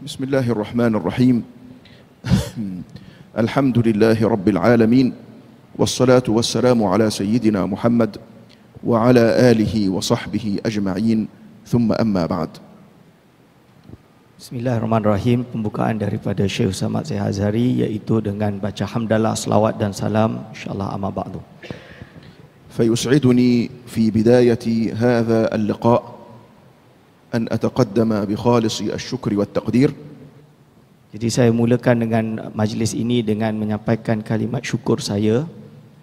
بسم الله الرحمن الرحيم. الحمد لله رب العالمين، والصلاة والسلام على سيدنا محمد وعلى آله وصحبه أجمعين، ثم أما بعد. Bismillahirrahmanirrahim. Pembukaan daripada Syekh Samad Zahid Azhari iaitu dengan baca hamdalah, selawat dan salam, insyaallah. Amma ba'du. فيسعدني في بداية هذا اللقاء أن أتقدم بخالص الشكر والتقدير. Jadi saya mulakan dengan majlis ini dengan menyampaikan kalimat syukur saya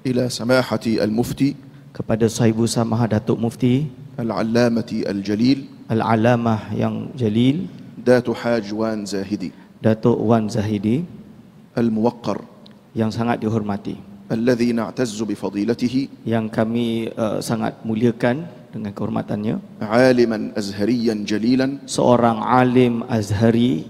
إلى سماحة المفتي kepada Sahibu Samah Datuk Mufti العلامة الجليل Al-Alamah yang Jalil دات حاج وان زاهدي Datuk Wan Zahidi الموقر yang sangat dihormati, الذي نعتز بفضيلته yang kami sangat muliakan dengan kehormatannya, عالما أزهريا جليلا seorang alim Azhari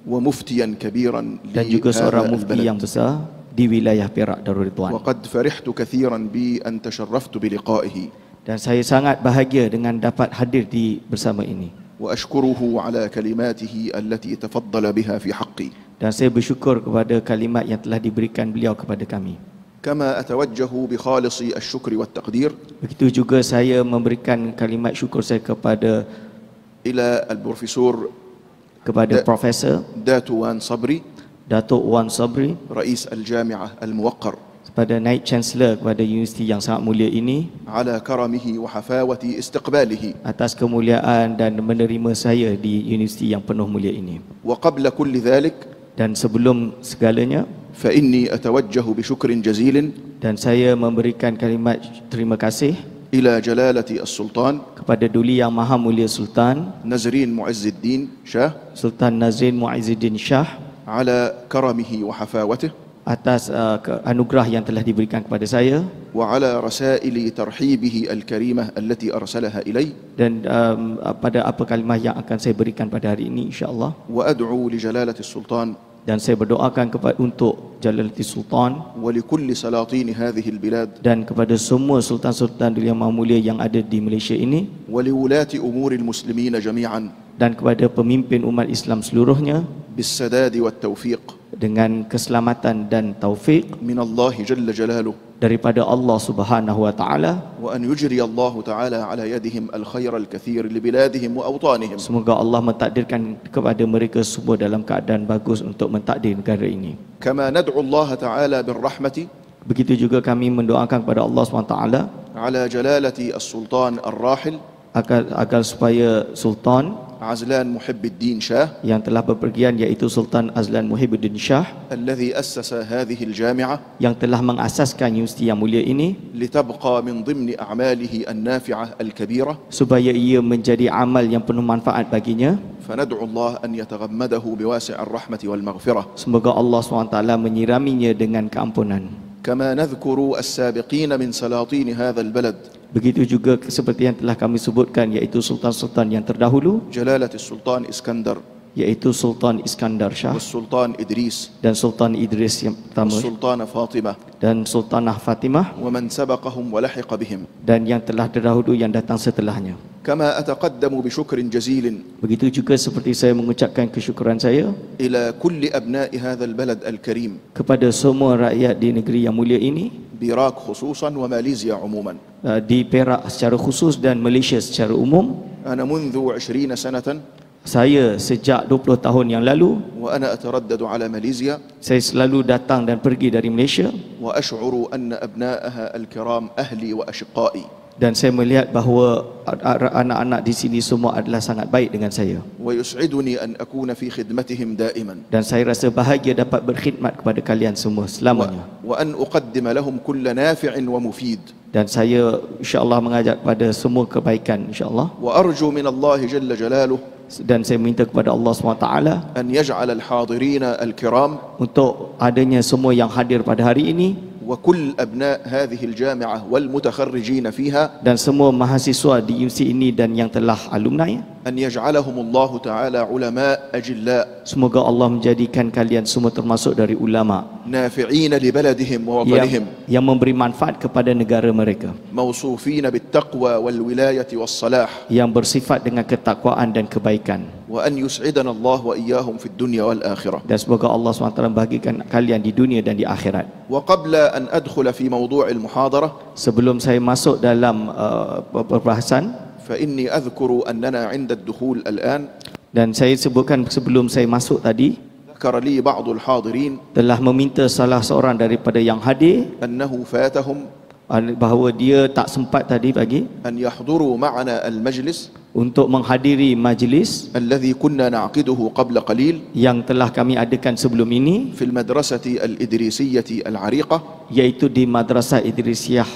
ومفتيا كبيرا dan juga seorang لهذا mufti yang البلد. besar di wilayah Perak Darul Ridwan. وقد فرحت كثيرا بأن تشرفت بلقائه Dan saya sangat bahagia dengan dapat hadir di bersama ini. وأشكره على كلماته التي تفضل بها في حقي. Dan saya bersyukur kepada kalimat yang telah diberikan beliau kepada kami. كما أتوجه بخالص الشكر والتقدير Begitu juga saya memberikan kalimat syukur saya kepada إلى البروفيسور Profesor دات وان صبري Datuk Wan Sabri, رئيس الجامعة الموقر kepada Naib Chancellor kepada universiti yang sangat mulia ini على كرمه وحفاوة استقباله. atas kemuliaan dan menerima saya di universiti yang penuh mulia ini. وقبل كل ذلك Dan sebelum segalanya, فإني أتوجه بشكر جزيل dan saya memberikan kalimat terima kasih إلى جلالة السلطان kepada Duli Yang Maha Mulia Sultan نزرين معز الدين شاه Sultan Nazrin Muizzuddin Shah على كرمه وحفاوته atas anugerah yang telah diberikan kepada saya, وعلى رسائل ترحيبه الكريمة التي أرسلها إلي. dan pada apa kalimah yang akan saya berikan pada hari ini, insya-Allah. وأدعو لجلالة السلطان Dan saya berdoakan untuk Jalalati Sultan ولكل سلاطين هذه البلاد dan kepada semua sultan-sultan Duli Yang Maha Mulia yang ada di Malaysia ini, ولولاة أمور المسلمين جميعا dan kepada pemimpin umat Islam seluruhnya بالسداد والتوفيق dengan keselamatan dan taufik من الله جل جلاله، daripada Allah Subhanahu wa taala. وأن يجري الله تعالى على يدهم الخير الكثير لبلادهم وأوطانهم. Semoga Allah mentakdirkan kepada mereka semua dalam keadaan bagus untuk mentakdir negara ini. كما ندعو الله تعالى بالرحمة Begitu juga kami mendoakan kepada Allah SWT على جلالة السلطان الراحل agar supaya Sultan عزلان محب الدين شاه yang telah berpergian, iaitu Sultan Azlan Muhibbuddin Shah, الذي أسس هذه الجامعة yang telah mengasaskan universiti yang mulia ini, لتبقى من ضمن أعماله النافعة الكبيرة. supaya ia menjadi amal yang penuh manfaat baginya. فندعو الله أن يتغمده بواسع الرحمة والمغفرة. Semoga Allah SWT menyiraminya dengan keampunan. كما نذكر السابقين من سلاطين هذا البلد، Begitu juga seperti yang telah kami sebutkan, iaitu sultan-sultan yang terdahulu, جلالة السلطان إسكندر iaitu Sultan Iskandar Shah والسلطان إدريس dan Sultan Idris yang pertama والسلطانة فاطمة dan Sultanah Fatimah ومن سبقهم ولحق بهم. dan yang telah terdahulu yang datang setelahnya. كما أتقدم بشكر جزيل Begitu juga seperti saya mengucapkan kesyukuran saya إلى كل أبناء هذا البلد الكريم، kepada semua rakyat di negeri yang mulia ini, بيراك خصوصا وماليزيا عموما. di Perak secara khusus dan Malaysia secara umum. أنا منذ 20 سنة Saya sejak 20 tahun yang lalu, وأنا أتردد على ماليزيا saya selalu datang dan pergi dari Malaysia, وأشعر أن أبناءها الكرام أهلي وأشقائي، dan saya melihat bahawa anak-anak di sini semua adalah sangat baik dengan saya, ويسعدني أن أكون في خدمتهم دائما، dan saya rasa bahagia dapat berkhidmat kepada kalian semua selamanya. وأن أقدم لهم كل نافع ومفيد، Dan saya insya-Allah mengajak kepada semua kebaikan insya-Allah, وأرجو من الله جل جلاله dan saya minta kepada Allah SWT أن يجعل الحاضرين الكرام untuk adanya semua yang hadir pada hari ini وكل أبناء هذه الجامعة والمتخرجين فيها dan semua mahasiswa di universiti ini dan yang telah alumni أن يجعلهم الله تعالى علماء أجلاء Semoga Allah menjadikan kalian semua termasuk dari ulama نافعين لبلدهم ووطنهم yang memberi manfaat kepada negara mereka, موصوفين بالتقوى والولاية والصلاح, yang bersifat dengan ketakwaan dan kebaikan. وأن يسعدنا الله وإياهم في الدنيا والآخرة. Dan semoga Allah SWT membahagikan kalian di dunia dan di akhirat. وقبل أن أدخل في موضوع المحاضرة Sebelum saya masuk dalam perbahasan, فإني أذكر أننا عند الدخول الآن dan saya sebutkan sebelum saya masuk tadi, ذكر لي بعض الحاضرين telah meminta salah seorang daripada yang hadir أنه فاتهم bahawa dia tak sempat tadi pagi أن يحضروا معنا المجلس untuk menghadiri majlis الذي كنا نعقده قبل قليل yang telah kami adakan sebelum ini, في المدرسة الإدريسية العريقة, yaitu di Madrasah Idrisiyah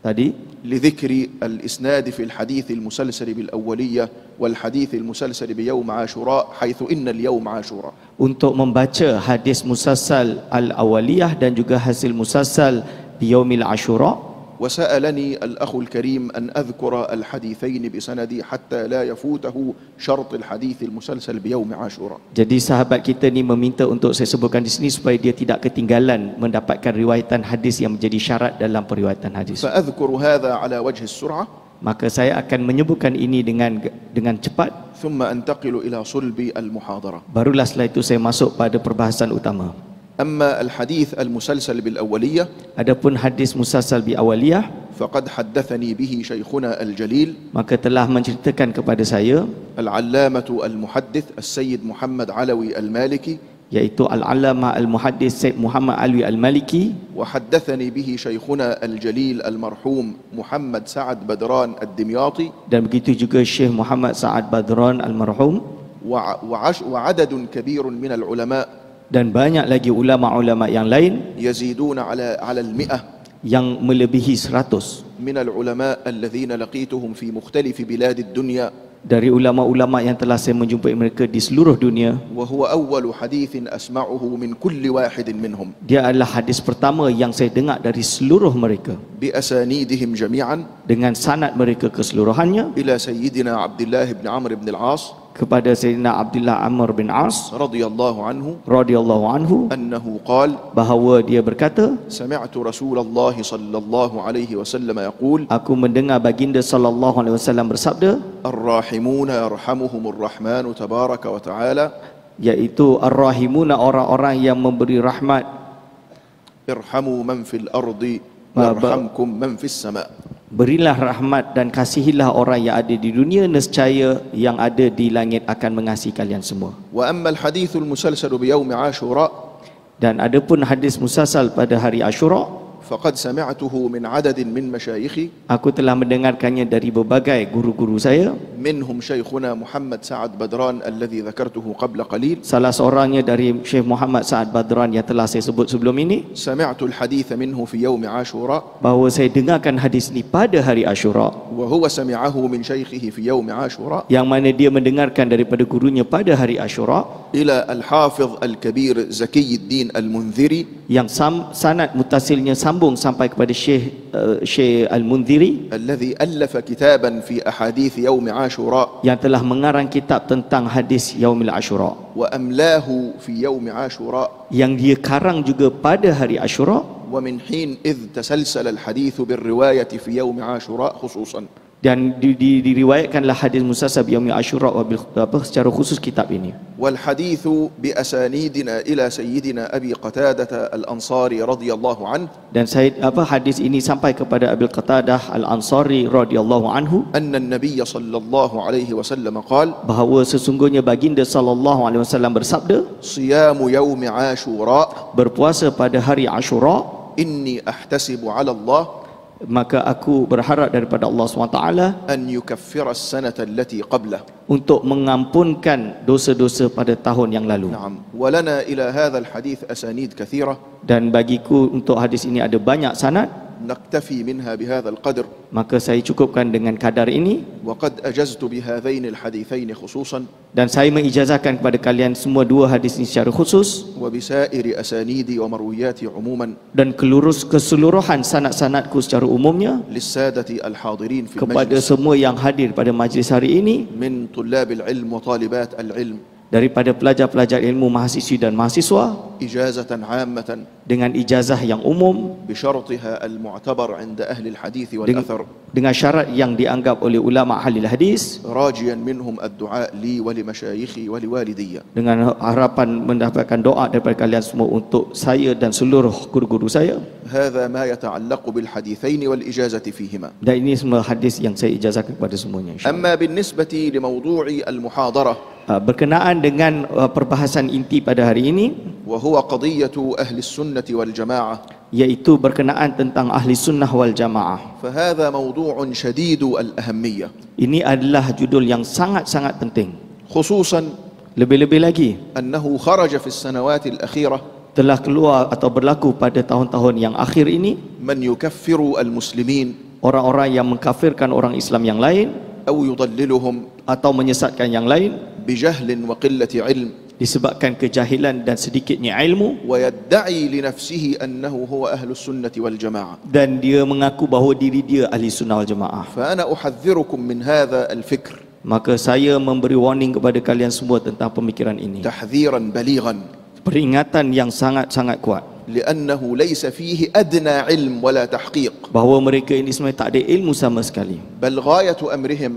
tadi, لذكر الإسناد في الحديث المسلسل بالأولية والحديث المسلسل بيوم عاشوراء، حيث إن اليوم عاشوراء. untuk membaca hadis musalsal al-awaliyah dan juga hasil musalsal biyaumil Ashura. وسألني الأخ الكريم أن أذكر الحديثين بسندي حتى لا يفوته شرط الحديث المسلسل بيوم عاشوراء. Jadi sahabat kita ni meminta untuk saya sebutkan di sini supaya dia tidak ketinggalan mendapatkan riwayatan hadis yang menjadi syarat dalam periwayatan hadis. فأذكر هذا على وجه السرعة Maka saya akan menyebutkan ini dengan cepat, ثم أنتقل إلى صلب المحاضرة. barulah setelah itu saya masuk pada perbahasan utama. أما الحديث المسلسل بالأولية Adapun hadis musalsal bi awaliyah, فقد حدثني به شيخنا الجليل maka telah menceritakan kepada saya العلامة المحدث السيد محمد علوي المالكي، yaitu al-allamah al-muhaddis Said Muhammad Alwi al-Maliki, وحدثني به شيخنا الجليل المرحوم محمد سعد بدران الدمياطي، dan begitu juga Syekh Muhammad Sa'ad Badran al-marhum, وعدد كبير من العلماء dan banyak lagi ulama-ulama yang lain يزيدون على 100 yang melebihi 100 من العلماء الذين لقيتهم في مختلف بلاد الدنيا، dari ulama-ulama yang telah saya menjumpai mereka di seluruh dunia. وهو أول حديث أسمعه من كل واحد منهم Dia adalah hadis pertama yang saya dengar dari seluruh mereka بأسانيدهم جميعا dengan sanad mereka keseluruhannya إلى سيدنا عبد الله بن عمرو بن العاص kepada Sayyidina Abdullah Amr bin As رضي الله عنه radhiyallahu anhu, أنه قال bahawa dia berkata, سمعت رسول الله صلى الله عليه وسلم يقول aku mendengar baginda sallallahu alaihi wasallam bersabda, الراحمون يرحمهم الرحمن تبارك وتعالى yaitu ar-rahimuna, orang-orang yang memberi rahmat, ارحموا من في الأرض يرحمكم من في السماء. berilah rahmat dan kasihilah orang yang ada di dunia, nescaya yang ada di langit akan mengasihi kalian semua. وأما الحديث المسلسل بيوم عاشوراء Dan adapun hadis musalsal pada hari Ashura, فقد سمعته من عدد من مشايخي، aku telah mendengarkannya dari berbagai guru-guru saya. منهم شيخنا محمد سعد بدران الذي ذكرته قبل قليل، Salah seorangnya dari Syekh Muhammad Sa'ad Badran yang telah saya sebut sebelum ini, سمعت الحديث منه في يوم عاشوراء، bahawa saya dengarkan hadis ini pada hari Ashura, وهو سمعه من شيخه في يوم عاشوراء، yang mana dia mendengarkan daripada gurunya pada hari Ashura, إلى الحافظ الكبير زكي الدين المنذري yang sanad mutasilnya sambung sampai kepada Syekh Al-Munziri, الذي ألف كتابا في أحاديث يوم عاشوراء yang telah mengarang kitab tentang hadis Yaumil Ashura, وأملاه في يوم عاشوراء، yang dia karang juga pada hari Ashura. ومن حين إذ تسلسل الحديث بالرواية في يوم عاشوراء خصوصا. Dan diriwayatkanlah hadis musalsal Yaumil Ashura secara khusus kitab ini. والحديث بأسانيدنا إلى سيدنا أبي قتادة الأنصاري رضي الله عنه، Dan hadis ini sampai kepada Abil Qatadah Al-Ansari radhiyallahu anhu, أن النبي صلى الله عليه وسلم قال bahawa sesungguhnya baginda sallallahu alaihi wasallam bersabda, صيام يوم عاشوراء berpuasa pada hari Ashura, إني أحتسب على الله maka aku berharap daripada Allah SWT أن يكفر السنة التي قبله. untuk mengampunkan dosa-dosa pada tahun yang lalu. نعم. ولنا إلى هذا الحديث أسانيد كثيرة، Dan bagiku untuk hadis ini ada banyak sanad. نكتفي منها بهذا القدر. maka saya cukupkan dengan kadar ini, وقد أجزت بهذين الحديثين خصوصا dan saya mengijazahkan kepada kalian semua dua hadis ini secara khusus, وبسائر أسانيدي ومروياتي عموما dan keseluruhan sanad-sanadku secara umumnya للسادة الحاضرين في kepada المجلس semua yang hadir pada majlis hari ini, من طلاب العلم وطالبات العلم daripada pelajar-pelajar ilmu, mahasiswi dan mahasiswa, إجازة عامة dengan ijazah yang umum, بشرطها المعتبر عند أهل الحديث والأثر، dengan syarat yang dianggap oleh ulama ahli hadis, راجيا منهم الدعاء لي ولمشايخي ولوالدي. dengan harapan mendapatkan doa daripada kalian semua untuk saya dan seluruh guru-guru saya. هذا ما يتعلق بالحديثين والإجازة فيهما. Dan ini semua hadis yang saya ijazahkan kepada semuanya, insyaAllah. أما بالنسبة لموضوع المحاضرة Berkenaan dengan perbahasan inti pada hari ini, وهو قضية أهل السنة والجماعة، yaitu berkenaan tentang ahli sunnah wal jamaah. فهذا موضوع شديد الأهمية، Ini adalah judul yang sangat-sangat penting. خصوصا Lebih-lebih lagi أنه خرج في السنوات الأخيرة telah keluar atau berlaku pada tahun-tahun yang akhir ini من يكفر المسلمين orang-orang yang mengkafirkan orang Islam yang lain أو يضللهم atau menyesatkan yang lain بجهل وقلة علم، disebabkan kejahilan dan sedikitnya ilmu, ويدعي لنفسه أنه هو أهل السنة والجماعة. dan dia mengaku bahawa diri dia ahli sunnah wal jamaah. فأنا أحذركم من هذا الفكر Maka saya memberi warning kepada kalian semua tentang pemikiran ini, تحذيرا بليغا، peringatan yang sangat-sangat kuat, لأنه ليس فيه أدنى علم ولا تحقيق، bahawa mereka ini sebenarnya tak ada ilmu sama sekali. بل غاية أمرهم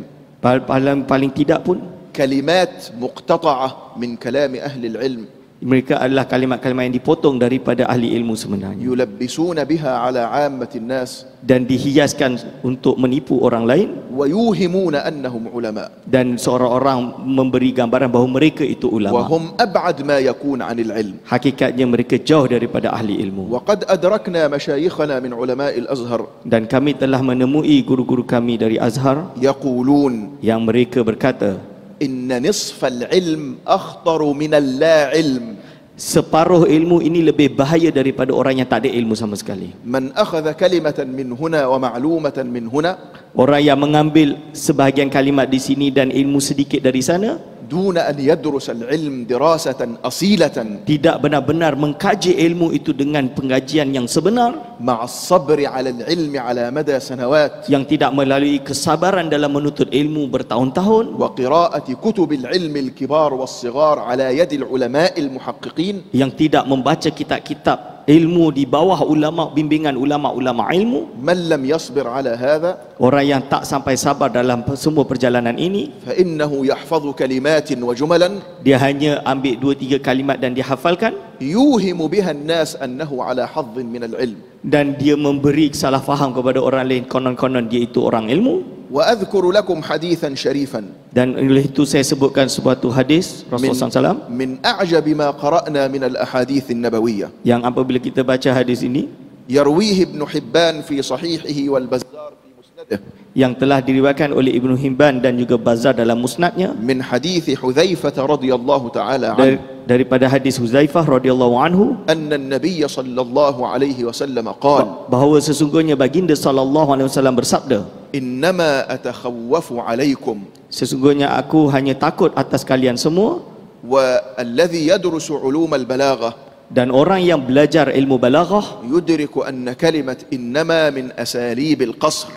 Paling tidak pun كلمات مقتطعة من كلام أهل العلم mereka adalah kalimat-kalimat yang dipotong daripada ahli ilmu sebenarnya, يلبسون بها على عامة الناس dan dihiaskan untuk menipu orang lain, ويوهمون أنهم علماء، dan seorang orang memberi gambaran bahawa mereka itu ulama. وهم أبعد ما يكون عن العلم. Hakikatnya mereka jauh daripada ahli ilmu. وقد أدركنا مشايخنا من علماء الأزهر Dan kami telah menemui guru-guru kami dari Azhar يقولون yang mereka berkata, إن نصف العلم أخطر من اللا علم. separuh ilmu ini lebih bahaya daripada orang yang tak ada ilmu sama sekali. من أخذ كلمة من هنا ومعلومة من هنا Orang yang mengambil sebahagian kalimat di sini dan ilmu sedikit dari sana, دون أن يدرس العلم دراسة أصيلة tidak benar-benar mengkaji ilmu itu dengan pengkajian yang sebenar, مع الصبر على العلم على مدى سنوات yang tidak melalui kesabaran dalam menuntut ilmu bertahun-tahun, وقراءة كتب العلم الكبار والصغار على يد العلماء المحققين، yang tidak membaca kitab-kitab ilmu di bawah ulama, bimbingan ulama-ulama ilmu. من لم يصبر على هذا Orang yang tak sampai sabar dalam semua perjalanan ini, فإنه يحفظ كلمات وجملا dia hanya ambil 2-3 kalimat dan dihafalkan, يوهم بها الناس أنه على حظ من العلم. dan dia memberi salah faham kepada orang lain, konon-konon dia itu orang ilmu. وأذكر لكم حديثا شريفا Dan oleh itu saya sebutkan suatu hadis Rasulullah SAW, من أعجب ما قرأنا من الأحاديث النبوية، yang apabila kita baca hadis ini, يرويه ابن حبان في صحيحه والبزار في مسنده yang telah diriwayatkan oleh Ibnu Hibban dan juga Bazzar dalam musnadnya, من حديث حذيفة رضي الله تعالى عنه daripada hadis Huzaifah radhiyallahu anhu, أن النبي صلى الله عليه وسلم قال bahawa sesungguhnya baginda sallallahu alaihi wasallam bersabda, إنما أتخوف عليكم، sesungguhnya aku hanya takut atas kalian semua, والذي يدرس علوم البلاغة dan orang yang belajar ilmu balaghah, يدرك أن كلمة إنما من أساليب القصر،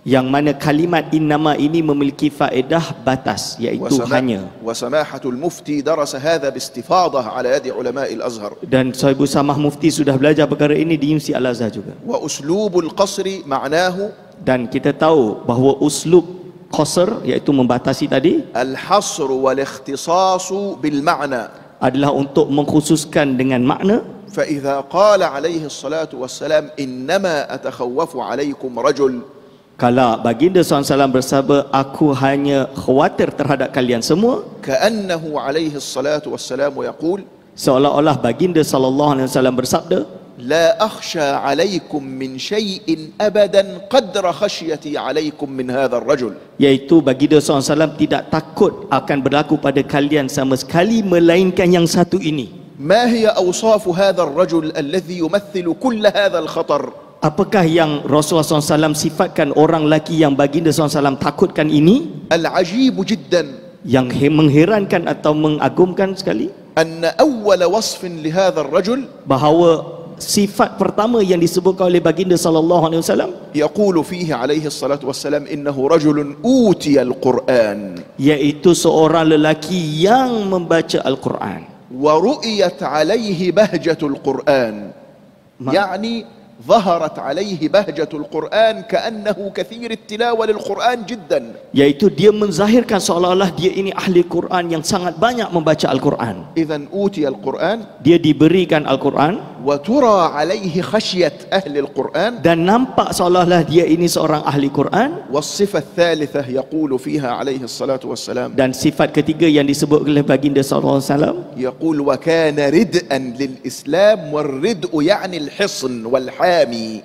yang mana kalimat innama ini memiliki faedah batas, iaitu hanya. وسماحة المفتي درس هذا باستفاضة على يد علماء الأزهر. Dan Sahibu Samah Mufti sudah belajar perkara ini di Universiti Al-Azhar juga. وأسلوب القصر معناه Dan kita tahu bahawa uslub qasr, iaitu membatasi tadi, الحصر والاختصاص بالمعنى. adalah untuk mengkhususkan dengan makna. فإذا قال عليه الصلاة والسلام إنما أتخوف عليكم رجل، Kalau baginda SAW bersabda, aku hanya khawatir terhadap kalian semua, كأنه عليه الصلاة والسلام يقول seolah-olah baginda SAW bersabda, لا أخشى عليكم من شيء أبدا قدر خشيتي عليكم من هذا الرجل. iaitu baginda SAW tidak takut akan berlaku pada kalian sama sekali melainkan yang satu ini. ما هي أوصاف هذا الرجل الذي يمثل كل هذا الخطر؟ Apakah yang Rasulullah SAW sifatkan orang lelaki yang baginda SAW takutkan ini? العجيب جدا Yang mengherankan atau mengagumkan sekali, أن أول وصف لهذا الرجل bahawa sifat pertama yang disebutkan oleh baginda SAW, يقول فيه عليه الصلاة والسلام إنه رجل أوتي القرآن iaitu seorang lelaki yang membaca Al-Quran, ورؤيت عليه بهجة القرآن يعني ظهرت عليه بهجة القرآن كأنه كثير التلاوة للقرآن جدا iaitu dia menzahirkan seolah-olah dia ini ahli Quran yang sangat banyak membaca Al-Quran. إذن أوتي القرآن Dia diberikan Al-Quran وترى عليه خشية أهل القرآن dan nampak seolah-olah dia ini seorang ahli Quran. والصفة الثالثة يقول فيها عليه الصلاة والسلام Dan sifat ketiga yang disebut oleh baginda SAW, يقول وكان ردءا للإسلام والردء يعني الحصن والحامي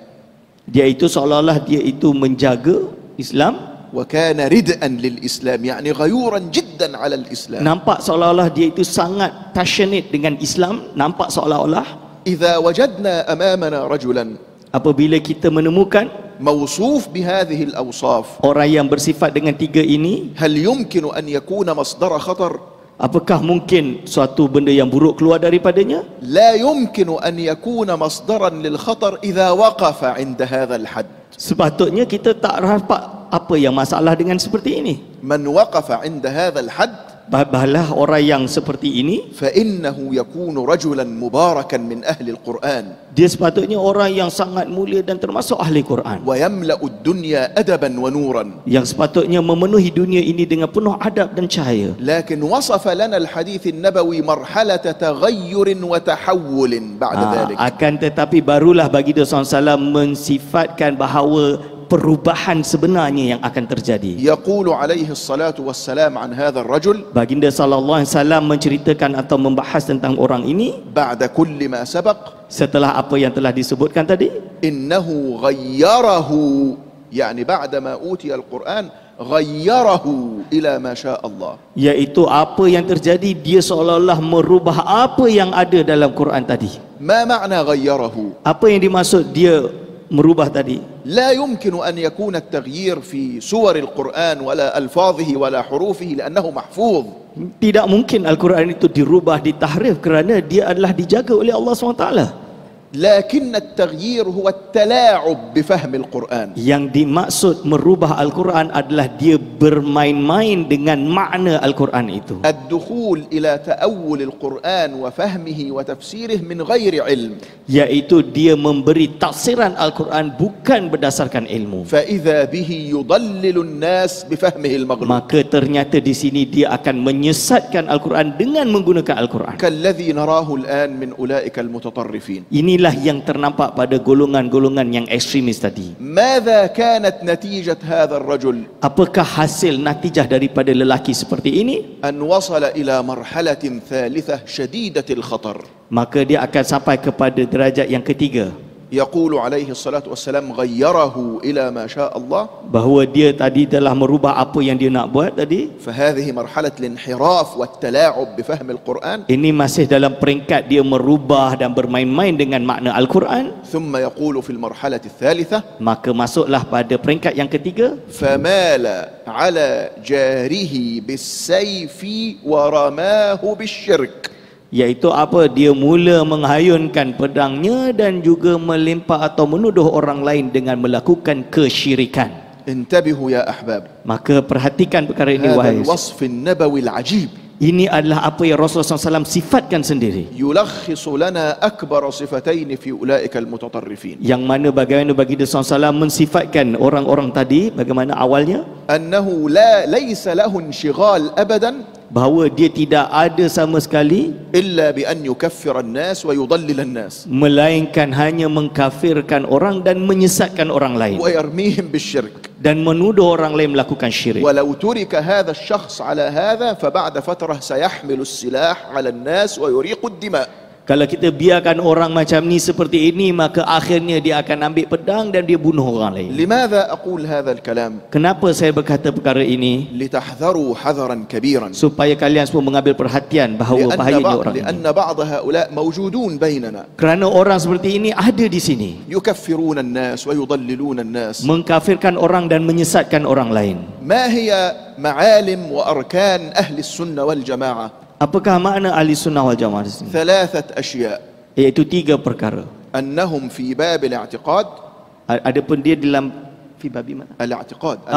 dia itu seolah-olah dia itu menjaga Islam, وكان ردءا للإسلام يعني غيورا جدا على الإسلام nampak seolah-olah dia itu sangat passionate dengan Islam, nampak seolah-olah. إذا وجدنا أمامنا رجلا Apabila kita menemukan موصوف بهذه الأوصاف orang yang bersifat dengan tiga ini, هل يمكن أن يكون مصدر خطر؟ apakah mungkin suatu benda yang buruk keluar daripadanya? لا يمكن أن يكون مصدرا للخطر إذا وقف عند هذا الحد. Sepatutnya kita tak dapat apa yang masalah dengan seperti ini. من وقف عند هذا الحد Bahalah orang yang seperti ini, فإنه يكون رجلا مباركا من أهل القرآن dia sepatutnya orang yang sangat mulia dan termasuk ahli Quran, ويملأ الدنيا أدبا ونورا. yang sepatutnya memenuhi dunia ini dengan penuh adab dan cahaya. لكن وصف لنا الحديث النبوي مرحلة تغير وتحول بعد ذلك. Akan tetapi barulah baginda SAW mensifatkan bahawa perubahan sebenarnya yang akan terjadi. يقول عليه الصلاة والسلام عن هذا الرجل Baginda SAW menceritakan atau membahas tentang orang ini بعد كل ما سبق setelah apa yang telah disebutkan tadi, إنه غيره يعني بعدما أوتي القرآن غيره إلى ما شاء الله. iaitu apa yang terjadi, dia seolah-olah merubah apa yang ada dalam Quran tadi. ما معنى غيره؟ Apa yang dimaksud dia merubah tadi? لا يمكن أن يكون التغيير في سور القرآن ولا ألفاظه ولا حروفه لأنه محفوظ. Tidak mungkin Al-Quran itu dirubah, ditahrif, kerana dia adalah dijaga oleh Allah SWT. لكن التغيير هو التلاعب بفهم القرآن. Yang dimaksud merubah Al-Quran adalah dia bermain-main dengan makna Al-Quran itu. الدخول إلى تأول القرآن وفهمه وتفسيره من غير علم. Iaitu dia memberi tafsiran Al-Quran bukan berdasarkan ilmu. فإذا به يضلل الناس بفهمه المغلوط. Maka ternyata di sini dia akan menyesatkan Al-Quran dengan menggunakan Al-Quran. كالذي نراه الآن من أولئك المتطرفين. Inilah yang ternampak pada golongan-golongan yang ekstremis tadi. ماذا كانت نتيجة هذا الرجل؟ Apakah hasil natijah daripada lelaki seperti ini? أن وصل إلى مرحلة ثالثة شديدة الخطر. Maka dia akan sampai kepada derajat yang ketiga, يقول عليه الصلاة والسلام غيره إلى ما شاء الله. bahawa dia tadi telah merubah apa yang dia nak buat tadi. فهذه مرحلة الانحراف والتلاعب بفهم القرآن. Ini masih dalam peringkat dia merubah dan bermain-main dengan makna Al-Quran. ثم يقول في المرحلة الثالثة Maka masuklah pada peringkat yang ketiga, فمال على جاره بالسيف ورماه بالشرك. iaitu apa? Dia mula menghayunkan pedangnya dan juga melempar atau menuduh orang lain dengan melakukan kesyirikan. انتبهوا يا أحباب. Maka perhatikan perkara ini, هذا wahai. الوصف النبوي العجيب Ini adalah apa yang Rasulullah SAW sifatkan sendiri, يلخص لنا أكبر صفتين في أولئك المتطرفين. yang mana bagaimana baginda SAW mensifatkan orang-orang tadi, bagaimana awalnya, أنه ليس له انشغال أبدا bahawa dia tidak ada sama sekali إلا بأن يكفر الناس ويضلل الناس melainkan hanya mengkafirkan orang dan menyesatkan orang lain ويرميهم بالشرك. dan menuduh orang lain melakukan syirik. ولو ترك هذا الشخص على هذا فبعد فترة سيحمل السلاح على الناس ويريق الدماء. Kalau kita biarkan orang macam ni seperti ini, maka akhirnya dia akan ambil pedang dan dia bunuh orang lain. لماذا أقول هذا الكلام؟ Kenapa saya berkata perkara ini? لتحذروا حذرا كبيرا، Supaya kalian semua mengambil perhatian bahawa bahayanya orang ini. لأن بعض هؤلاء موجودون بيننا Kerana orang seperti ini ada di sini, يكفرون الناس ويضللون الناس. mengkafirkan orang dan menyesatkan orang lain. ما هي معالم وأركان أهل السنة والجماعة؟ Apakah makna ahli sunnah wal jamaah di sini? 3 أشياء. Iaitu 3 perkara. أنهم في باب الاعتقاد، Adapun dia dalam fi babi mana? الاعتقاد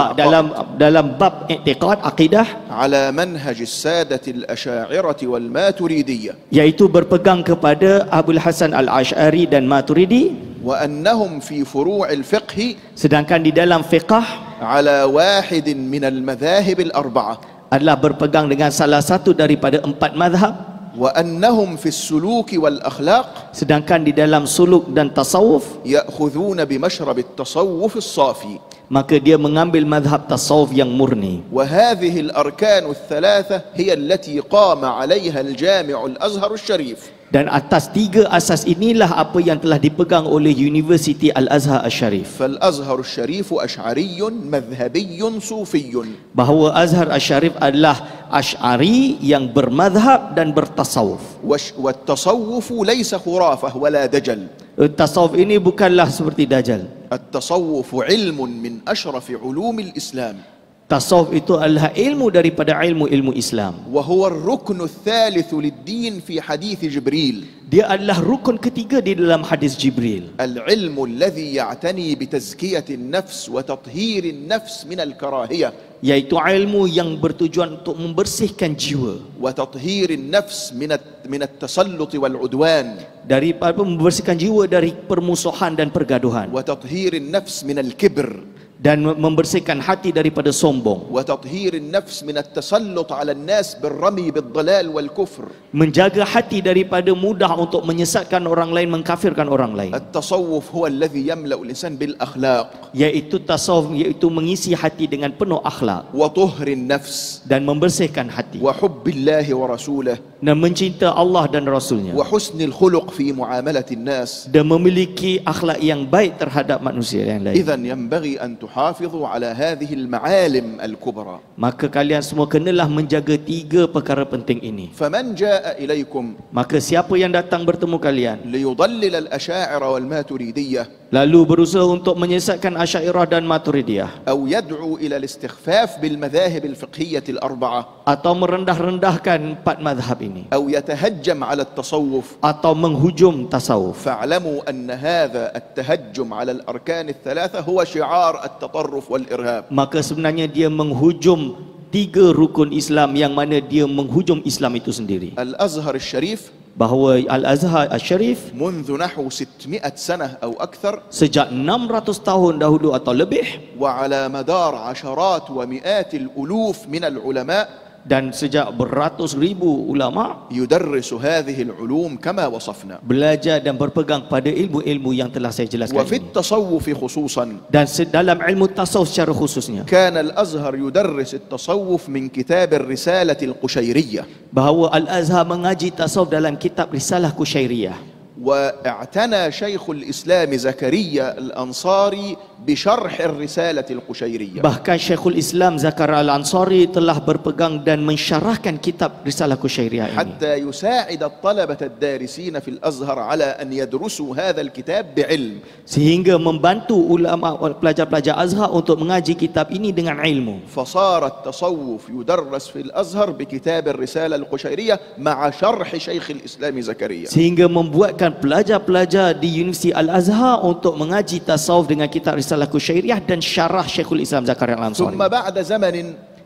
dalam bab i'tiqad, akidah, على منهج السادة الأشاعرة والماتريدية، iaitu berpegang kepada Abul Hasan Al-Asy'ari dan Maturidi. وأنهم في فروع الفقه Sedangkan di dalam fiqh على واحد من المذاهب الأربعة، adalah berpegang dengan salah satu daripada 4 mazhab. وأنهم في السلوك والأخلاق Sedangkan di dalam suluk dan tasawuf, يأخذون بمشرب التصوف الصافي. maka dia mengambil mazhab tasawuf yang murni. وهذه الأركان الثلاثة هي التي قام عليها الجامع الأزهر الشريف. Dan atas 3 asas inilah apa yang telah dipegang oleh Universiti Al-Azhar Al-Syarif. فالأزهر الشريف أشعري مذهبي صوفي. Bahawa Azhar Al-Syarif adalah Asy'ari yang bermazhab dan bertasawuf. والتصوف ليس خرافة ولا دجل. Tasawuf ini bukanlah seperti dajal. التصوف علم من أشرف علوم الإسلام، Tasawuf itu adalah ilmu daripada ilmu-ilmu Islam. وهو الركن الثالث للدين في حديث جبريل. Dia adalah rukun ketiga di dalam hadis Jibril. العلم الذي يعتني بتزكية النفس وتطهير النفس من الكراهية، Iaitu ilmu yang bertujuan untuk membersihkan jiwa وتطهير النفس من التسلط والعدوان، daripada membersihkan jiwa dari permusuhan dan pergaduhan, وتطهير النفس من الكبر، dan membersihkan hati daripada sombong, وتطهير النفس من التسلط على الناس بالرمي بالضلال والكفر. menjaga hati daripada mudah untuk menyesatkan orang lain, mengkafirkan orang lain. التصوف هو الذي يملأ الإنسان بالأخلاق Iaitu tasawuf, iaitu mengisi hati dengan penuh akhlak وطهر النفس dan membersihkan hati وحب الله ورسوله dan mencinta Allah dan Rasulnya وحسن الخلق في معاملة الناس. dan memiliki akhlak yang baik terhadap manusia yang lain. إذن ينبغي أن تحافظوا على هذه المعالم الكبرى. Maka kalian semua kenalah menjaga 3 perkara penting ini. فمن جاء إليكم Maka siapa yang datang bertemu kalian ليضلل الأشاعرة والماتريدية lalu berusaha untuk menyesatkan Asy'ariyah dan Maturidiyah, أو يدعو إلى الاستخفاف بالمذاهب الفقهية الأربعة، atau merendah-rendahkan 4 mazhab ini, أو يتهجم على التصوف، atau menghujum tasawuf, فاعلموا أن هذا التهجم على الأركان الثلاثة هو شعار التطرف والإرهاب. maka sebenarnya dia menghujum 3 rukun Islam, yang mana dia menghujum Islam itu sendiri. الأزهر الشريف Bahawa Al-Azhar Al-Syarif منذ نحو 600 سنة أو أكثر، sejak 600 tahun dahulu atau lebih, وعلى مدار عشرات ومئات الألوف من العلماء، dan sejak beratus ribu ulama يدرس هذه العلوم كما وصفنا. belajar dan berpegang pada ilmu-ilmu yang telah saya jelaskan وفي ini. التصوف خصوصا Dan dalam ilmu tasawuf secara khususnya, كان الأزهر يدرس التصوف من كتاب الرسالة القشيرية، bahawa Al-Azhar mengaji tasawuf dalam kitab Risalah Kusyairiyah. واعتنى شيخ الإسلام زكريا الأنصاري بشرح الرسالة القشيرية. Bahkan Syekhul Islam Zakaria Al-Ansari telah berpegang dan mensyarahkan kitab Risalah Kusyairiyah ini, حتى يساعد الطلبة الدارسين في الأزهر على أن يدرسوا هذا الكتاب بعلم. sehingga membantu ulama pelajar-pelajar Azhar untuk mengaji kitab ini dengan ilmu. فصار التصوف يدرس في الأزهر بكتاب الرسالة القشيرية مع شرح شيخ الإسلام زكريا. Sehingga membuatkan pelajar-pelajar di Universiti Al-Azhar untuk mengaji tasawuf dengan kitab Risalah Kusyairiyah dan syarah Syekhul Islam Zakaria Al-Ansari. ثم بعد زمن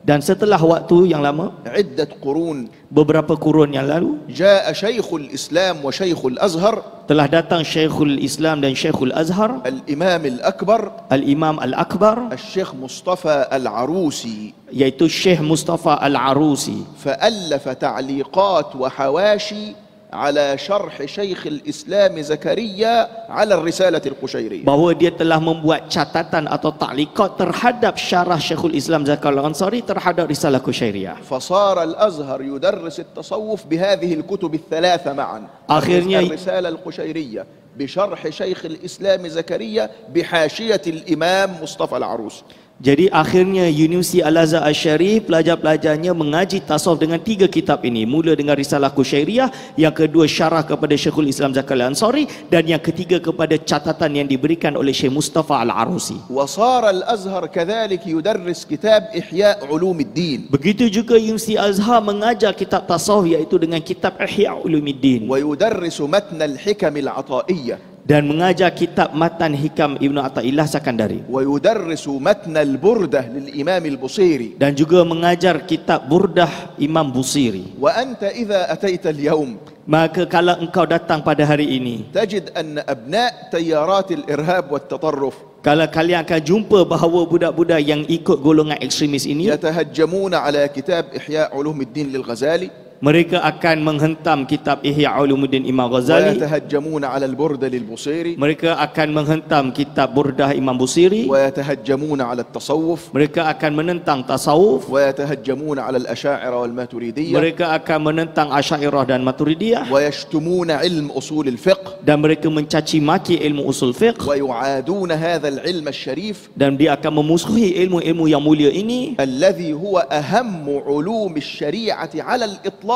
Dan setelah waktu yang lama, عدة قرون، beberapa kurun yang lalu, جاء شيخ الإسلام وشيخ الأزهر telah datang Syekhul Islam dan Syekhul Azhar, الإمام الأكبر Al-Imam Al-Akbar, الشيخ مصطفى العروسي، iaitu Syekh Mustafa Al-Arusi, فألف تعليقات وحواشي على شرح شيخ الإسلام زكريا على الرسالة القشيرية. bahawa dia telah membuat catatan atau taklikat terhadap syarah Syekhul Islam Zakaria Al-Ansari terhadap Risalah Qushairiyah. فصار الأزهر يدرس التصوف بهذه الكتب الثلاثة معا. آخرnya الرسالة القشيرية بشرح شيخ الإسلام زكريا بحاشية الإمام مصطفى العروس. Jadi akhirnya Universiti Al-Azhar Al-Syarif pelajar-pelajarnya mengaji tasawuf dengan 3 kitab ini. Mula dengan Risalah Qushairiyah, yang kedua syarah kepada Syekhul Islam Zakaria Al-Ansari, dan yang ketiga kepada catatan yang diberikan oleh Syekh Mustafa Al-Arusi. وصار الأزهر كذلك يدرس كتاب إحياء علوم الدين. Begitu juga Universiti Al-Azhar mengajar kitab tasawuf iaitu dengan kitab Ihya Ulumuddin, ويدرس متن الحكم العطائية. dan mengajar kitab Matan Hikam Ibnu Athaillah Sakandari, ويدرس متن البردة للإمام البصيري. dan juga mengajar kitab Burdah Imam Busiri. وأنت إذا أتيت اليوم Maka kalau engkau datang pada hari ini, تجد أن أبناء تيارات الإرهاب والتطرف kalau kalian akan jumpa bahawa budak-budak yang ikut golongan ekstremis ini, يتهجمون على كتاب إحياء علوم الدين للغزالي، mereka akan menghentam kitab Ihya Ulumuddin Imam Ghazali, ويتهجمون على البردة للبصيري، mereka akan menghentam kitab Burdah Imam Busiri, ويتهجمون على التصوف، mereka akan menentang tasawuf, ويتهجمون على الأشاعرة والماتريدية، mereka akan menentang Asy'ariyah dan Maturidiyah, ويشتمون علم أصول الفقه، dan mereka mencaci maki ilmu usul fiqh, ويعادون هذا العلم الشريف dan dia akan memusuhi ilmu-ilmu yang mulia ini, الذي هو أهم علوم الشريعة على الإطلاق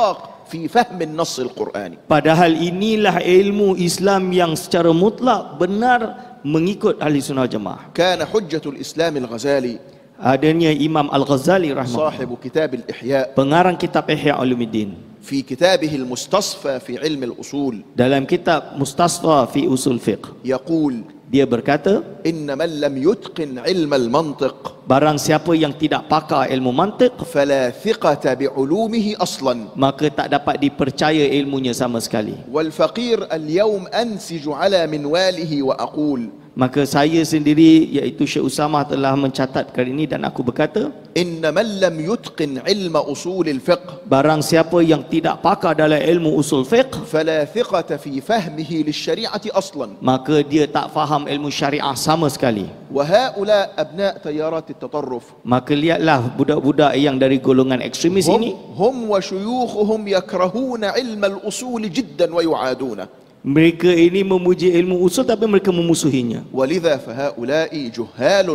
في فهم النص القرآني. padahal inilah ilmu Islam yang secara mutlak benar mengikut Ahli Sunnah wal Jamaah. كان حجة الإسلام الغزالي Adanya Imam Al-Ghazali rahimahullah, صاحب كتاب الإحياء pengarang kitab Ihya Ulumuddin, في كتابه المستصفى في علم الأصول dalam kitab Mustasfa fi Usul Fiqh, يقول: dia berkata, إن من لم يتقن علم المنطق barang siapa yang tidak pakar ilmu mantiq, فلا ثقة بعلومه أصلا. maka tak dapat dipercaya ilmunya sama sekali. والفقير اليوم أنسج على منواله وأقول: Maka saya sendiri iaitu Syekh Usamah telah mencatatkan ini dan aku berkata, إن من لم يتقن علم أصول الفقه barang siapa yang tidak pakar dalam ilmu usul fiqh, فلا ثقة في فهمه للشريعة أصلا. maka dia tak faham ilmu syariah sama sekali. وهؤلاء أبناء تيارات التطرف Maka lihatlah budak-budak yang dari golongan ekstremis ini, هم وشيوخهم يكرهون علم الأصول جدا ويعادونه. mereka ini memuji ilmu usul tapi mereka memusuhinya. ولذا فهؤلاء جهال.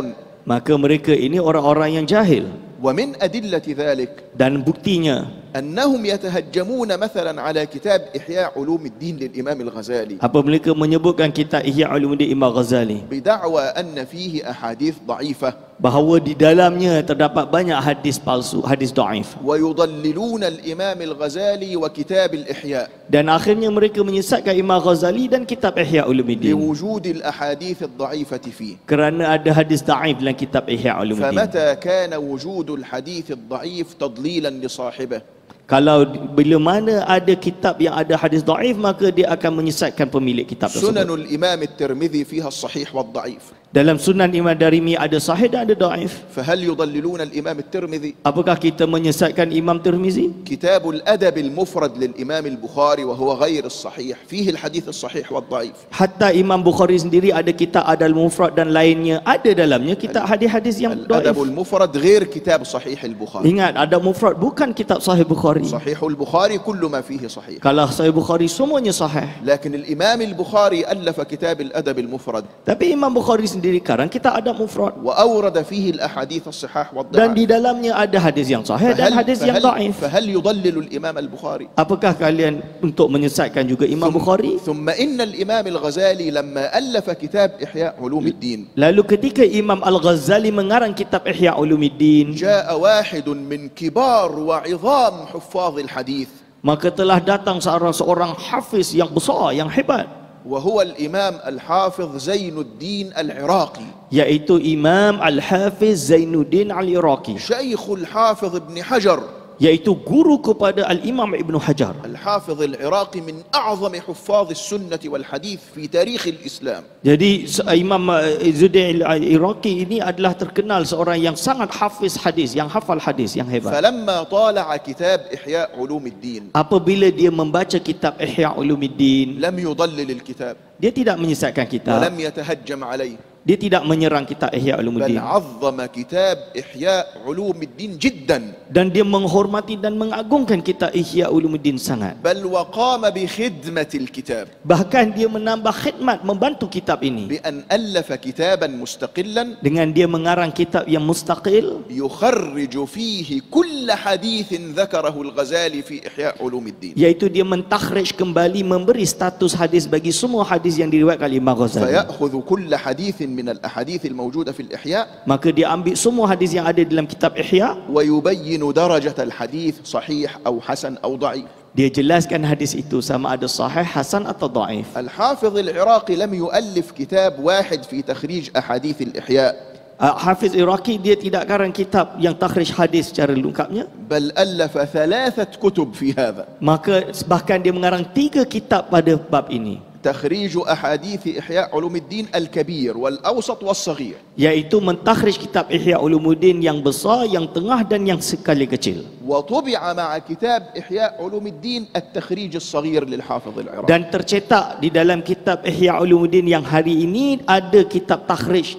Maka mereka ini orang-orang yang jahil. ومن أدلة ذلك Dan buktinya, أنهم يتهجمون مثلا على كتاب إحياء علوم الدين للإمام الغزالي apa mereka menyebutkan kitab Ihya Ulumuddin Imam Ghazali, بدعوى أن فيه أحاديث ضعيفة bahawa di dalamnya terdapat banyak hadis palsu, hadis dhaif. ويضللون الإمام الغزالي وكتاب الإحياء Dan akhirnya mereka menyesatkan Imam Ghazali dan kitab Ihya Ulumuddin لوجود الأحاديث الضعيفة فيه. kerana ada hadis dhaif dalam kitab Ihya Ulumuddin. فمتى كان وجود الحديث الضعيف تضليلا لصاحبه؟ Kalau bila mana ada kitab yang ada hadis dhaif, maka dia akan menyesatkan pemilik kitab سنن tersebut. الإمام الترمذي فيها الصحيح والضعيف، Dalam Sunan Imam Darimi ada sahih dan ada dhaif. فهل يضللون الإمام الترمذي؟ Apakah kita menyesatkan Imam Tirmizi? كتاب الأدب المفرد للإمام البخاري وهو غير الصحيح فيه الحديث الصحيح والضعيف. Hatta Imam Bukhari sendiri ada kitab Adab Mufrad dan lainnya, ada dalamnya kitab hadis-hadis yang الأدب dhaif. المفرد غير كتاب صحيح البخاري. Ingat, Adab Mufrad bukan kitab Sahih Bukhari. صحيح البخاري كل ما فيه صحيح، Kalau Sahih Bukhari semuanya sahih. لكن الإمام البخاري ألف كتاب الأدب المفرد Tapi Imam Bukhari sendiri karang kitab Adab Mufrad, وأورد فيه الأحاديث الصحاح dan di والضعف. dalamnya ada hadis yang sahih dan hadis yang dhaif. فهل يضلل الإمام البخاري؟ Apakah kalian untuk menyesatkan juga Imam Bukhari? ثم إن الإمام الغزالي لما ألف كتاب إحياء علوم الدين Lalu ketika Imam Al-Ghazali mengarang kitab Ihya Ulumuddin, جاء واحد من كبار وعظام حفاظ الحديث maka telah datang seorang hafiz yang besar, yang hebat, وهو الإمام الحافظ زين الدين العراقي yaitu Imam Al-Hafiz Zainuddin Al-Iraqi, شيخ الحافظ ابن حجر yaitu guru kepada Al-Imam Ibn Hajar. الحافظ العراقي من أعظم حفاظ السنة والحديث في تاريخ الإسلام. Jadi Imam Izzuddin Al-Iraqi ini adalah terkenal seorang yang sangat hafiz hadis, yang hafal hadis, yang hebat. فلما طالع كتاب إحياء علوم الدين Apabila dia membaca kitab Ihya Ulumuddin, لم يضلل الكتاب dia tidak menyesatkan kitab, ولم يتهجم عليه dia tidak menyerang kitab Ihya بل Ulumuddin, عظم كتاب إحياء علوم الدين جدا dan dia menghormati dan mengagungkan kitab Ihya Ulumuddin sangat. بل وقام بخدمة الكتاب Bahkan dia menambah khidmat membantu kitab ini بأن ألف كتابا مستقلا dengan dia mengarang kitab yang mustaqil يخرج فيه كل حديث ذكره الغزالي في إحياء علوم الدين iaitu dia mentakhrij kembali, memberi status hadis bagi semua hadis yang diriwayatkan oleh Imam Ghazali. فيأخذ كل حديث من الأحاديث الموجودة في الإحياء Maka dia ambil semua hadis yang ada dalam kitab Ihya, ويبين درجة الحديث صحيح أو حسن أو ضعيف. dia jelaskan hadis itu sama ada sahih, hasan atau dhaif. الحافظ العراقي لم يؤلف كتاب واحد في تخريج أحاديث الإحياء Hafiz Iraqi dia tidak karang kitab yang takhrij hadis secara lengkapnya, بل ألف 3 كتب في هذا. maka bahkan dia mengarang 3 kitab pada bab ini, تخريج أحاديث إحياء علوم الدين الكبير والأوسط والصغير yaitu mentakhrij kitab Ihya Ulumuddin yang besar, yang tengah dan yang sekali kecil. وطبع مع كتاب إحياء علوم الدين التخريج الصغير للحافظ العراقي. Dan tercetak di dalam kitab Ihya Ulumuddin yang hari ini ada kitab takhrij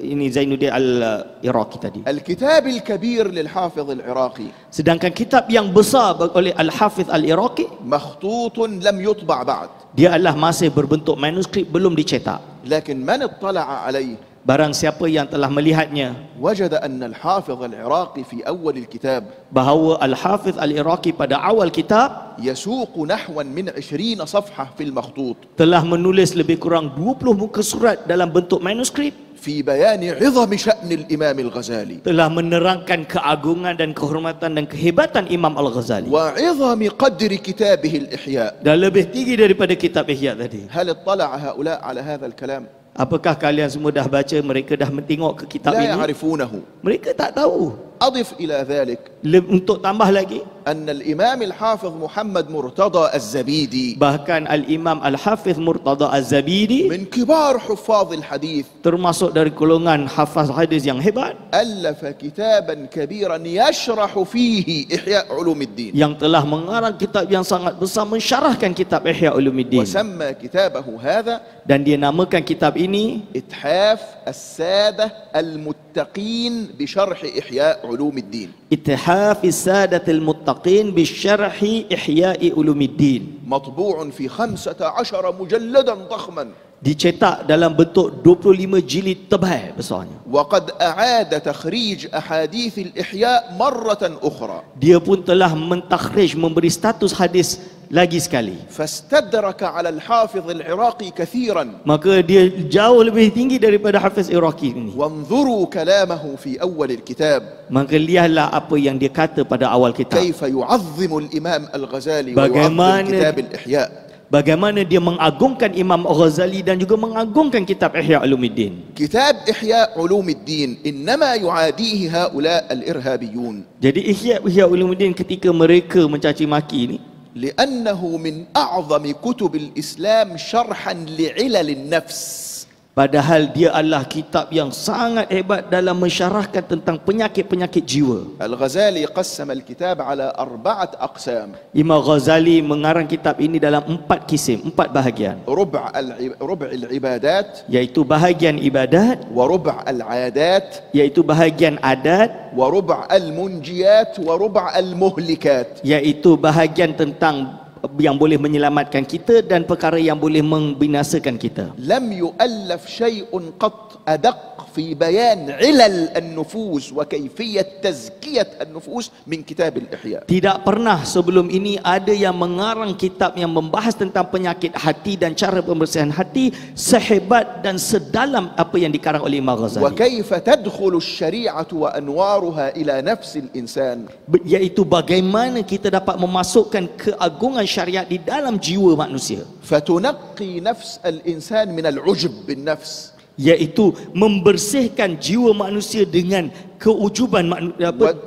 ini Zainuddin Al-Iraqi tadi. الكتاب الكبير للحافظ العراقي Sedangkan kitab yang besar oleh Al-Hafiz Al-Iraqi, مخطوط لم يطبع بعد، dia adalah masih berbentuk manuskrip, belum dicetak. لكن من اطلع عليه Barang siapa yang telah melihatnya, وجد أن الحافظ العراقي في أول الكتاب bahawa Al-Hafiz Al-Iraqi pada awal kitab يسوق نحو من 20 صفحة في المخطوط telah menulis lebih kurang 20 muka surat dalam bentuk manuskrip, في بيان عظم شأن الإمام الغزالي telah menerangkan keagungan dan kehormatan dan kehebatan Imam Al-Ghazali, وعظم قدر كتابه الإحياء. dan lebih tinggi daripada kitab Ihya tadi. هل اطلع هؤلاء على هذا الكلام؟ Apakah kalian semua dah baca, mereka dah tengok ke kitab لا ini? يعرفونه. Mereka tak tahu. أضف إلى ذلك Untuk tambah lagi, أن الإمام الحافظ محمد مرتضى الزبيدي bahkan Al-Imam Al-Hafiz Murtada Az-Zabidi من كبار حفاظ الحديث termasuk dari golongan hafaz hadis yang hebat, ألف كتابا كبيرا يشرح فيه إحياء علوم الدين، yang telah mengarang kitab yang sangat besar mensyarahkan kitab Ihya Ulumuddin, وسمى كتابه هذا dan dia namakan kitab ini إتحاف السادة المتقين بشرح إحياء علوم الدين. Ithaf Sadatil Muttaqin Bisyarhi Ihya'i Ulumuddin, مطبوع في 15 مجلدا ضخما، dicetak dalam bentuk 25 jilid tebal besarnya. وقد أعاد تخريج أحاديث الإحياء مرة أخرى، Dia pun telah mentakhrij, memberi status hadis lagi sekali. فاستدرك على الحافظ العراقي كثيرا. Maka dia jauh lebih tinggi daripada Hafiz Iraqi ini. وانظروا كلامه في أول الكتاب Maka lihatlah apa yang dia kata pada awal kitab, كيف يعظم الإمام الغزالي ويعظم Bagaimana- كتاب الإحياء. bagaimana dia mengagungkan Imam Ghazali dan juga mengagungkan kitab Ihya Ulumuddin. كتاب إحياء علوم الدين إنما يعاديه هؤلاء الإرهابيون Jadi Ihya Ulumuddin ketika mereka mencaci maki ini, لأنه من أعظم كتب الإسلام شرحا لعلل النفس. padahal dia adalah kitab yang sangat hebat dalam mensyarahkan tentang penyakit-penyakit jiwa. الغزالي قسم الكتاب على 4 أقسام: Imam Ghazali mengarang kitab ini dalam 4 kisim, 4 bahagian, ربع العبادات، yaitu bahagian ibadat, وربع العادات، yaitu bahagian adat, وربع المنجيات، وربع المهلكات. yaitu bahagian tentang yang boleh menyelamatkan kita dan perkara yang boleh membinasakan kita. لم يؤلف شيء قط أدق في بيان علل النفوس وكيفية تزكية النفوس من كتاب الإحياء. Tidak pernah sebelum ini ada yang mengarang kitab yang membahas tentang penyakit hati dan cara pembersihan hati sehebat dan sedalam apa yang dikarang oleh Imam Ghazali. وكيف تدخل الشريعة وأنوارها إلى نفس الإنسان. Yaitu bagaimana kita dapat memasukkan keagungan syariat di dalam jiwa manusia, فتنقي نفس الإنسان من العجب بالنفس. Iaitu membersihkan jiwa manusia dengan keujuban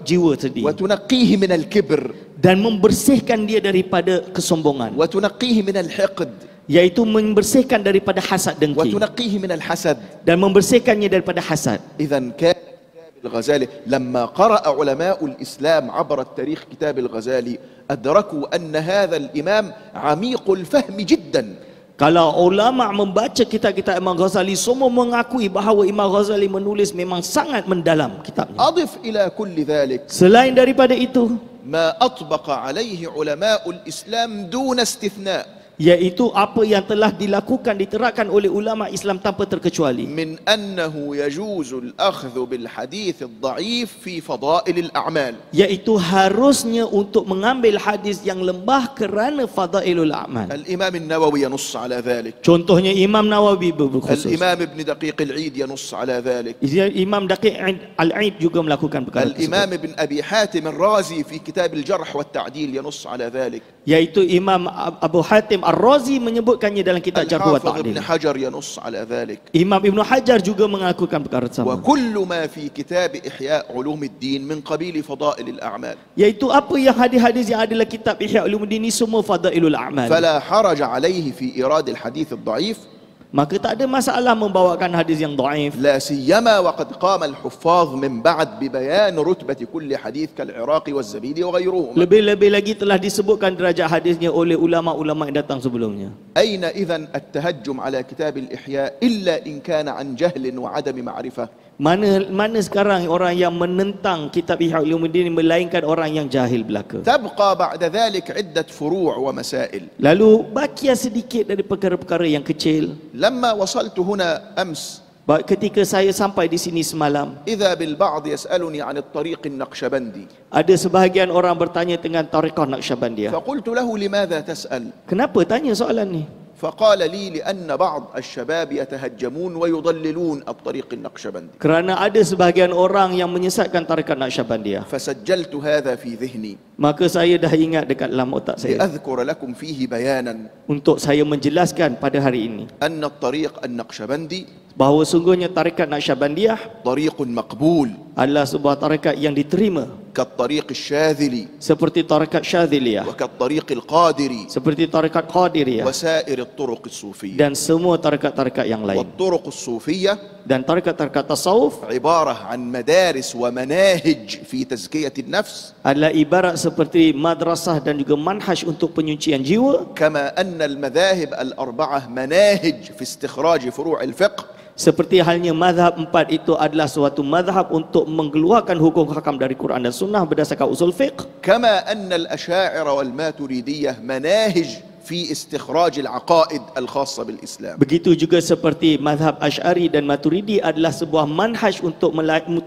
jiwa tadi, وتنقيه من الكبر dan membersihkan dia daripada kesombongan, وتنقيه من الحقد iaitu membersihkan daripada hasad dengki, وتنقيه من الحسد. dan membersihkannya daripada hasad. إذا كان كتاب الغزالي لما قرأ علماء الإسلام عبر التاريخ كتاب الغزالي أدركوا أن هذا الإمام عميق الفهم جدا. Kalau ulama membaca kitab-kitab Imam Ghazali, semua mengakui bahawa Imam Ghazali menulis memang sangat mendalam kitabnya. أضف إلى كل ذلك Selain daripada itu, ما أطبق عليه علماء الإسلام دون استثناء iaitu apa yang telah dilakukan, diterapkan oleh ulama Islam tanpa terkecuali, من أنه يجوز الأخذ بالحديث الضعيف في فضائل الأعمال. iaitu harusnya untuk mengambil hadis yang lemah kerana fadailul a'mal. الإمام النووي ينص على ذلك، Contohnya Imam Nawawi berkhusus, الإمام ابن دقيق العيد ينص على ذلك، Imam Daqiq Al-Aid juga melakukan perkara tersebut, الإمام ابن أبي حاتم الرازي في كتاب الجرح والتعديل ينص على ذلك، iaitu Imam Abu Hatim Ar-Razi menyebutkannya dalam kitab Jarh wa الحافظ ابن Ta'dil. حجر ينص على ذلك، Imam Ibn Hajar juga mengakukan perkara sama, وكل ما في كتاب إحياء علوم الدين من قبيل فضائل الأعمال. iaitu apa yang hadis-hadis yang adalah kitab Ihya Ulumuddin ini semua fadailul a'mal. فلا حرج عليه في إيراد الحديث الضعيف، Maka tak ada masalah membawakan hadis yang dhaif, لا سيما وقد قام الحفاظ من بعد ببيان رتبة كل حديث كالعراقي والزبيدي وغيرهم. lebih-lebih lagi telah disebutkan derajat hadisnya oleh ulama-ulama yang datang sebelumnya. أين إذن التهجم على كتاب الإحياء إلا إن كان عن جهل وعدم معرفة؟ Mana sekarang orang yang menentang kitab Ihya Ulumuddin melainkan orang yang jahil belaka. تبقى بعد ذلك عدة فروع ومسائل. Lalu bakia sedikit dari perkara-perkara yang kecil. لما وصلت هنا أمس Ketika saya sampai di sini semalam, إذا بالبعض يسألني عن الطريق النقشبندي، ada sebahagian orang bertanya dengan tariqah Naqsyabandiyah. فقلت له لماذا تسأل؟ Kenapa tanya soalan ni? فقال لي لأن بعض الشباب يتهجمون ويضللون الطريق النقشبندي، Kerana ada sebahagian orang yang menyesatkan tarikat Naqsyabandiyah. فسجلت هذا في ذهني Maka saya dah ingat dekat dalam otak saya لأذكر لكم فيه بيانا untuk saya menjelaskan pada hari ini أن الطريق النقشبندي bahawa sungguhnya tarikat Naqsyabandiyah طريق مقبول adalah sebuah tarikat yang diterima, كالطريق الشاذلي seperti tarikat Syadziliyah, وكالطريق القادري seperti tarikat Qadiriyah, وسائر الطرق الصوفية. dan semua tarikat-tarikat yang lain. والطرق الصوفية Dan tarikat-tarikat tasawuf عبارة عن مدارس ومناهج في تزكية النفس، adalah ibarat seperti madrasah dan juga manhaj untuk penyucian jiwa, كما أن المذاهب الأربعة مناهج في استخراج فروع الفقه، seperti halnya mazhab 4 itu adalah suatu mazhab untuk mengeluarkan hukum hakam dari Quran dan Sunnah berdasarkan usul fiqh. كما أن الأشاعرة والماتريدية مناهج في استخراج العقائد الخاصة بالإسلام. Begitu juga seperti mazhab Asy'ari dan Maturidi adalah sebuah manhaj untuk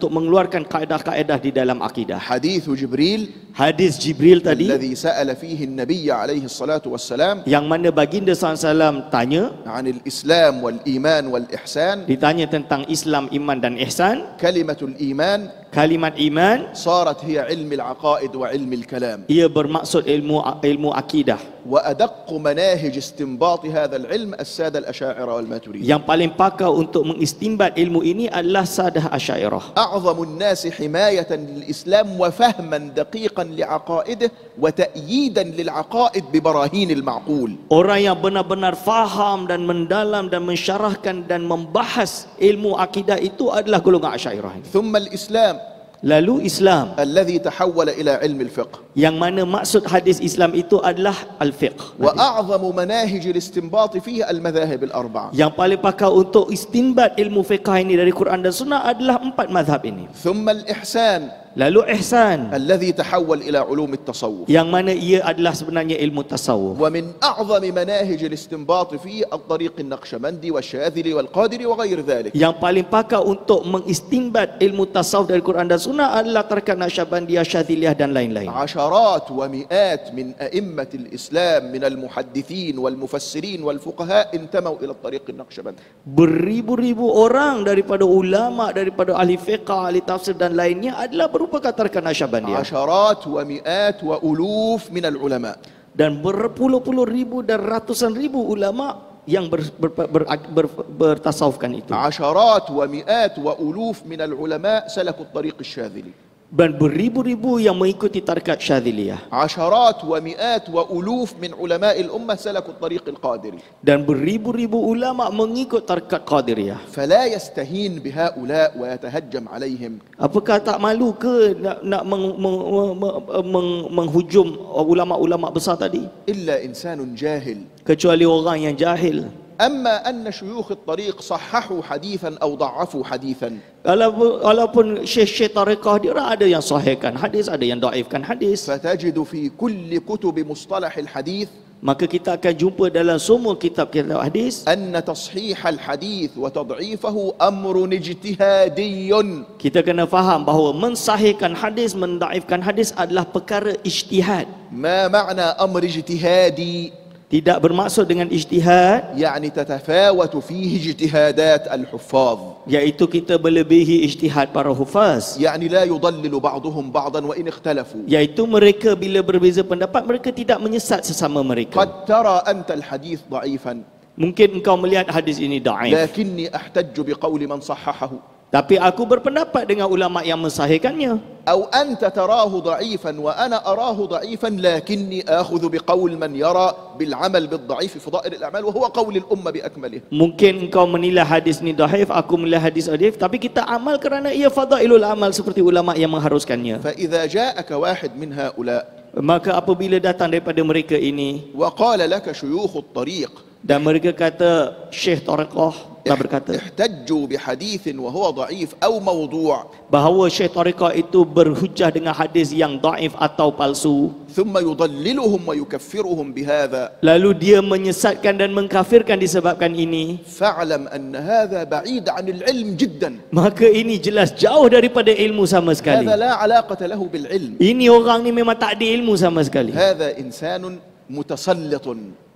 mengeluarkan kaedah-kaedah di dalam akidah. حديث جبريل Hadis Jibril tadi الذي سأل فيه النبي عليه الصلاة والسلام yang mana baginda SAW tanya, عن الإسلام والإيمان والإحسان، ditanya tentang Islam, iman dan ihsan. كلمة الإيمان Kalimat iman صارت هي علم العقائد وعلم الكلام، ia bermaksud ilmu akidah. وأدق مناهج استنباط هذا العلم السادة الأشاعرة والماتريدية. Yang paling pakar untuk mengistimbat ilmu ini adalah Sadah Asy'ariyah. أعظم الناس حماية للإسلام وفهما دقيقا لعقائده وتأييدا للعقائد ببراهين المعقول. Orang yang benar-benar faham dan mendalam dan mensyarahkan dan membahas ilmu akidah itu adalah golongan Asy'ariyah. ثم الإسلام Lalu Islam, الذي تحول إلى علم الفقه، yang mana maksud hadis Islam itu adalah al-fiqh. وأعظم مناهج الاستنباط فيه المذاهب الأربعة. Yang paling pakar untuk istinbat ilmu fiqh ini dari Quran dan Sunnah adalah 4 mazhab ini. ثم الإحسان Lalu ihsan, الذي تحول إلى علوم التصوف. yang mana ia adalah sebenarnya ilmu tasawuf. ومن أعظم مناهج الاستنباط فيه الطريق النقشبندي والشاذلي والقادري وغير ذلك. Yang paling pakar untuk mengistinbat ilmu tasawuf dari Quran dan Sunnah adalah tarikat Naqsyabandiyah, Syadziliyah dan lain-lain. عشرات ومئات من أئمة الإسلام من المحدثين والمفسرين والفقهاء انتموا إلى الطريق النقشبندي. Beribu-ribu orang daripada ulama, daripada ahli fiqh, ahli tafsir dan lainnya adalah merupakan tarikat Naqsyabandiyah. عشرات ومئات وألوف من العلماء. Dan berpuluh-puluh ribu dan ratusan ribu ulama yang bertasawufkan itu. عشرات ومئات وألوف من العلماء سلكوا الطريق الشاذلي. Dan beribu-ribu yang mengikuti tarekat Syadziliyah. عشرات ومئات وألوف من علماء الأمة سلكوا الطريق القادري. Dan beribu-ribu ulama mengikut tarekat Qadiriyah. فلا يستهين بهؤلاء ويتهجم عليهم. Apakah tak malu ke nak menghujum ulama-ulama besar tadi? إلا إنسان جاهل. Kecuali orang yang jahil. أما أن شيوخ الطريق صححوا حديثا أو ضعفوا حديثا. Walaupun syekh-syekh tarekah dia ada yang sahihkan hadis, ada yang dhaifkan hadis. فتجد في كل كتب مصطلح الحديث Maka kita akan jumpa dalam semua kitab-kitab hadis أن تصحيح الحديث وتضعيفه أمر اجتهادي. kita kena faham bahawa mensahihkan hadis, mendaifkan hadis adalah perkara ijtihad. ما معنى أمر اجتهادي؟ Tidak bermaksud dengan ijtihad يعني تتفاوت فيه اجتهادات الحفاظ. iaitu kita melebihi ijtihad para hufaz, يعني لا يضلل بعضهم بعضا وإن اختلفوا. iaitu mereka bila berbeza pendapat mereka tidak menyesat sesama mereka. قد ترى أنت الحديث ضعيفا Mungkin engkau melihat hadis ini dhaif, لكني أحتج بقول من صححه. tapi aku berpendapat dengan ulama yang mensahihkannya. أو أنت تراه ضعيفا وأنا أراه ضعيفا لكني آخذ بقول من يرى بالعمل بالضعيف فضائل الأعمال وهو قول الأمة بأكمله. Mungkin engkau menilai hadis ni dhaif, aku menilai hadis dhaif, tapi kita amal kerana ia fadailul amal seperti ulama yang mengharuskannya. فإذا جاءك واحد من هؤلاء Maka apabila datang daripada mereka ini وقال لك شيوخ الطريق dan mereka kata syekh tarekah telah berkata احتجوا بحديث وهو ضعيف أو موضوع bahawa syekh tarekah itu berhujah dengan hadis yang dhaif atau palsu, ثم يضللهم ويكفرهم بهذا lalu dia menyesatkan dan mengkafirkan disebabkan ini, فاعلم أن هذا بعيد عن العلم جدا. maka ini jelas jauh daripada ilmu sama sekali. هذا لا علاقة له بالعلم. Ini orang ni memang tak ada ilmu sama sekali. هذا إنسان متسلط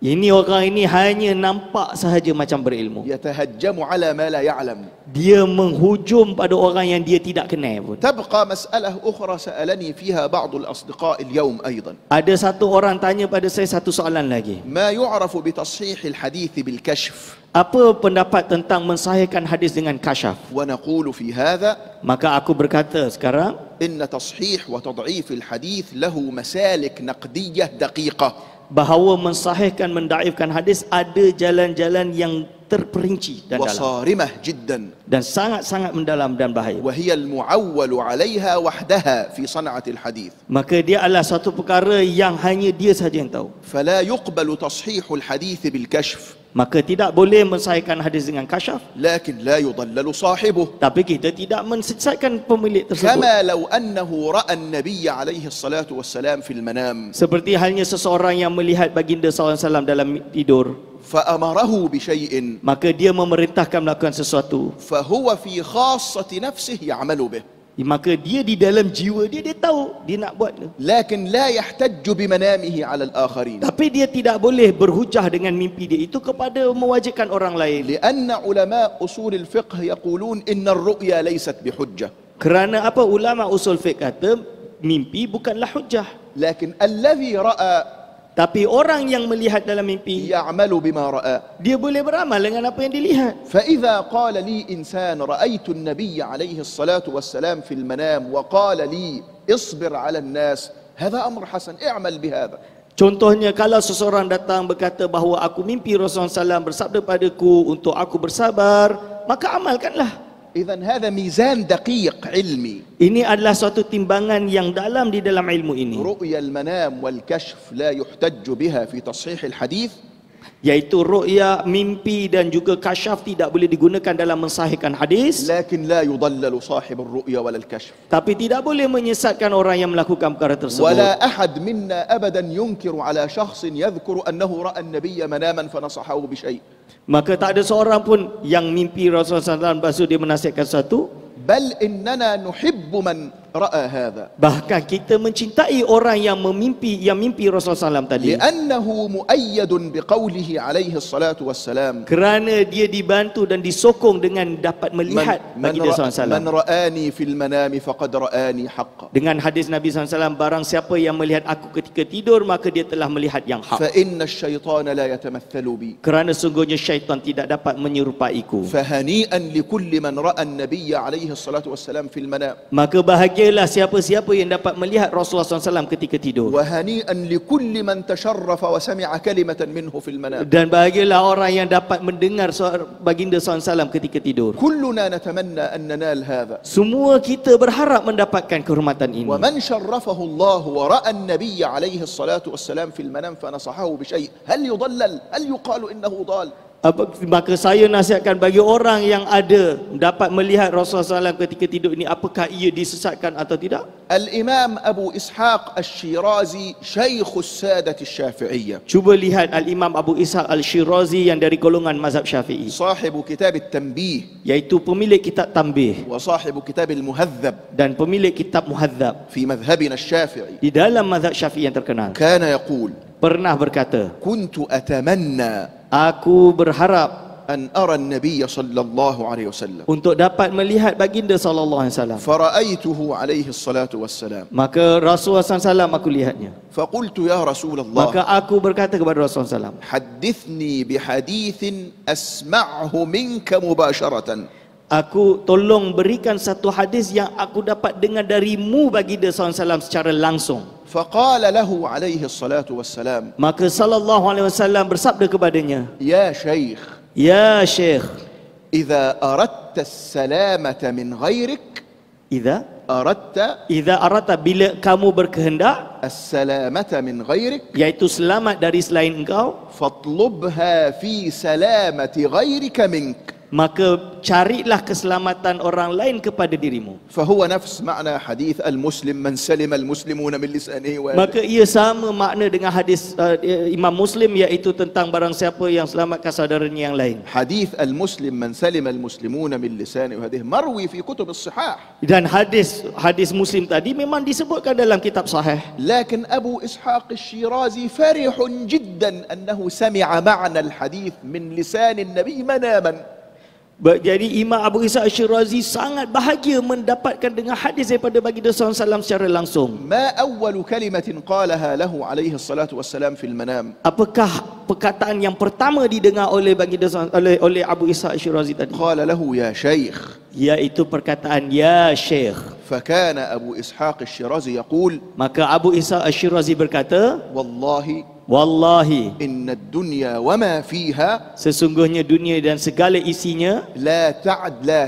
Ini orang ini hanya nampak sahaja macam berilmu. يتهجم على ما لا يعلم. Dia menghujum pada orang yang dia tidak kenal pun. تبقى مسألة أخرى سألني فيها بعض الأصدقاء اليوم أيضا. Ada satu orang tanya pada saya satu soalan lagi. ما يعرف بتصحيح الحديث بالكشف. Apa pendapat tentang mensahihkan hadis dengan kasyaf? ونقول في هذا Maka aku berkata sekarang, إن تصحيح وتضعيف الحديث له مسالك نقدية دقيقة. bahawa mensahihkan mendaifkan hadis ada jalan-jalan yang terperinci dan dalam وصارمة جدا. dan sangat-sangat mendalam dan bahaya. وهي المعول عليها وحدها في صنعة الحديث. Maka dia adalah satu perkara yang hanya dia saja yang tahu. فلا يقبل تصحيح الحديث بالكشف. Maka tidak boleh mensahihkan hadis dengan kasyaf, لكن لا يضلل صاحبه. tapi kita tidak mensesatkan pemilik tersebut. كما لو أنه رأى النبي عليه الصلاة والسلام في المنام Seperti halnya seseorang yang melihat baginda SAW dalam tidur, فأمره بشيء maka dia memerintahkan melakukan sesuatu, فهو في خاصة نفسه يعمل به. maka dia di dalam jiwa dia tahu dia nak buat tu. لكن لا يحتج بمنامه على الآخرين. Tapi dia tidak boleh berhujah dengan mimpi dia itu kepada mewajibkan orang lain. لأن علماء أصول الفقه يقولون إن الرؤيا ليست بحجة. Kerana apa? Ulama usul fiqh kata mimpi bukanlah hujah. لكن الذي رأى Tapi orang yang melihat dalam mimpi, يعمل بما رأى. dia boleh beramal dengan apa yang dilihat. فإذا قال لي إنسان رأيت النبي عليه الصلاة والسلام في المنام وقال لي اصبر على الناس هذا أمر حسن اعمل بهذا. Contohnya, kalau seseorang datang berkata bahawa aku mimpi Rasulullah SAW bersabda padaku untuk aku bersabar, maka amalkanlah. إذن هذا ميزان دقيق علمي. Ini adalah suatu timbangan yang dalam di dalam ilmu ini, رؤيا المنام والكشف لا يحتج بها في تصحيح الحديث. yaitu ru'ya, mimpi dan juga kasyaf tidak boleh digunakan dalam mensahihkan hadis, لكن لا يضلل صاحب الرؤيا ولا الكشف. tapi tidak boleh menyesatkan orang yang melakukan perkara tersebut. ولا أحد منا أبدا ينكر على شخص يذكر أنه رأى النبي مناما فنصحه بشيء. Maka tak ada seorang pun yang mimpi Rasulullah SAW lepas tu dia menasihatkan sesuatu. بل إننا نحب من رأى هذا Bahkan kita mencintai orang yang mimpi Rasulullah SAW tadi. لأنه مؤيد بقوله عليه الصلاة والسلام Kerana dia dibantu dan disokong dengan dapat melihat baginda SAW. من رآني في المنام فقد رآني حقا Dengan hadis Nabi SAW, barang siapa yang melihat aku ketika tidur, maka dia telah melihat yang hak. فإن الشيطان لا يتمثل بي Kerana sungguhnya syaitan tidak dapat menyerupaiku. فهنيئا لكل من رأى النبي عليه الصلاة والسلام في المنام Maka bahagialah siapa-siapa yang dapat melihat Rasulullah SAW ketika tidur. وهنيئا لكل من تشرف وسمع كلمة منه في المنام Dan bahagialah orang yang dapat mendengar suara baginda SAW ketika tidur. كلنا نتمنى أن ننال هذا Semua kita berharap mendapatkan kehormatan ini. ومن شرفه الله ورأى النبي عليه الصلاة والسلام في المنام فنصحه بشيء هل يضلل هل يقال إنه ضال Maka saya nasihatkan bagi orang yang ada dapat melihat Rasulullah SAW ketika tidur ini, apakah ia disesatkan atau tidak? الإمام أبو إسحاق الشيرازي شيخ السادة الشافعية Cuba lihat Al-Imam Abu Ishaq Al-Shirazi yang dari golongan mazhab Syafi'i, صاحب كتاب التنبيه iaitu pemilik kitab Tanbih وصاحب كتاب المهذب dan pemilik kitab Muhadzab في مذهبنا الشافعي di dalam mazhab Syafi'i yang terkenal. كان يقول Pernah berkata, كنت أتمنى aku berharap أن أرى النبي صلى الله عليه وسلم untuk dapat melihat baginda SAW. فرأيته عليه الصلاة والسلام Maka Rasulullah SAW aku lihatnya. فقلت يا رسول الله Maka aku berkata kepada Rasulullah SAW, حدثني بحديث أسمعه منك مباشرة aku tolong berikan satu hadis yang aku dapat dengar darimu baginda SAW secara langsung. فقال له عليه الصلاة والسلام Maka sallallahu alaihi wasallam bersabda kepadanya, يا شيخ ya Syekh, إذا أردت السلامة من غيرك idza أردت arata, bila kamu berkehendak, السلامة من غيرك yaitu selamat dari selain engkau, فاطلبها في سلامة غيرك منك maka carilah keselamatan orang lain kepada dirimu. فهو نفس معنى حديث المسلم من سلم المسلمون من لسانه ويده. Maka ia sama makna dengan hadis Imam Muslim, iaitu tentang barang siapa yang selamatkan saudaranya yang lain. حديث المسلم من سلم المسلمون من لسانه ويده مروي في كتب الصحاح. Dan hadis Muslim tadi memang disebutkan dalam kitab sahih. لكن أبو إسحاق الشيرازي فرح جدا أنه سمع معنى الحديث من لسان النبي مناما. Jadi Imam Abu Ishaq Al-Shirazi sangat bahagia mendapatkan dengan hadis daripada baginda SAW secara langsung. ما أول كلمة قالها له عليه الصلاة والسلام في المنام؟ Apakah perkataan yang pertama didengar oleh baginda oleh Abu Ishaq Al-Shirazi tadi? قال له يا شيخ. Iaitu perkataan ya Syekh. فكان أبو إسحاق الشيرازي يقول Maka Abu Ishaq Al-Shirazi berkata, والله wallahi, إن الدنيا وما فيها sesungguhnya dunia dan segala isinya لا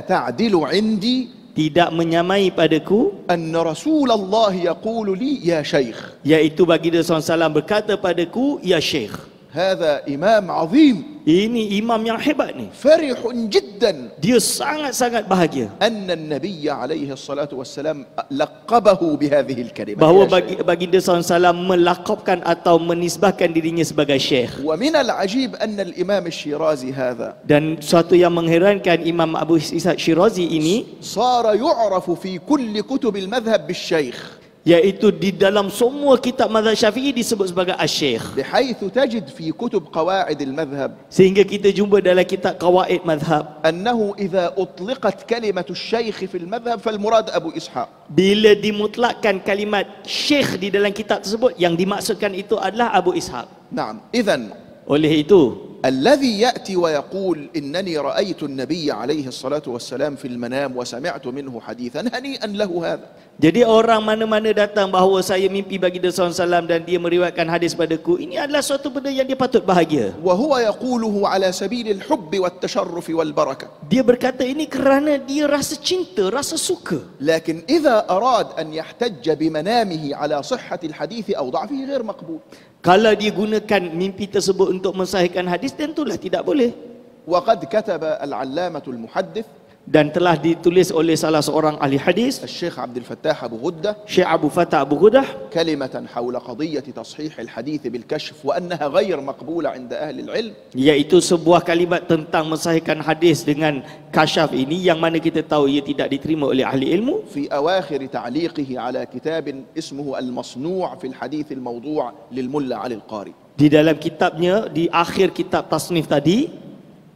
تعدل عندي tidak menyamai padaku, أن رسول الله يقول لي يا شيخ. iaitu baginda SAW berkata padaku ya Syekh. هذا إمام عظيم Ini imam yang hebat ni. فرح جدا Dia sangat-sangat bahagia أن النبي عليه الصلاة والسلام لقبه بهذه الكلمة bahawa يا شيخ. baginda SAW melakabkan atau menisbahkan dirinya sebagai Syekh. ومن العجيب أن الإمام الشيرازي هذا Dan suatu yang mengherankan, Imam Abu Ishaq Shirazi ini صار يعرف في كل كتب المذهب بالشيخ، iaitu di dalam semua kitab mazhab Syafi'i disebut sebagai Asy-Syaikh. بحيث تجد في كتب قواعد المذهب Sehingga kita jumpa dalam kitab Qawaid Mazhab, أنه إذا أطلقت كلمة الشيخ في المذهب فالمراد أبو إسحاق. bila dimutlakkan kalimat Syekh di dalam kitab tersebut, yang dimaksudkan itu adalah Abu Ishaq. نعم. إذن Oleh itu, الذي يأتي ويقول إنني رأيت النبي عليه الصلاة والسلام في المنام وسمعت منه حديثا هنيئا له هذا. jadi orang mana-mana datang bahawa saya mimpi baginda SAW dan dia meriwayatkan hadis padaku, ini adalah suatu benda yang dia patut bahagia. وهو يقوله على سبيل الحب والتشرف والبركة. Dia berkata ini kerana dia rasa cinta, rasa suka. لكن إذا أراد أن يحتج بمنامه على صحة الحديث أو ضعفه غير مقبول. Kalau dia gunakan mimpi tersebut untuk mensahihkan hadis, tentulah tidak boleh. وقد كتب العلامة المحدث dan telah ditulis oleh salah seorang ahli hadis, الشيخ عبد الفتاح أبو غدة، Syekh Abu Fatah Abu Ghudah, كلمة حول قضية تصحيح الحديث بالكشف وأنها غير مقبولة عند أهل العلم، iaitu sebuah kalimat tentang mensahihkan hadis dengan kasyaf ini, yang mana kita tahu ia tidak diterima oleh ahli ilmu. في أواخر تعليقه على كتاب اسمه المصنوع في الحديث الموضوع للملا علي القاري. Di dalam kitabnya, di akhir kitab tasnif tadi,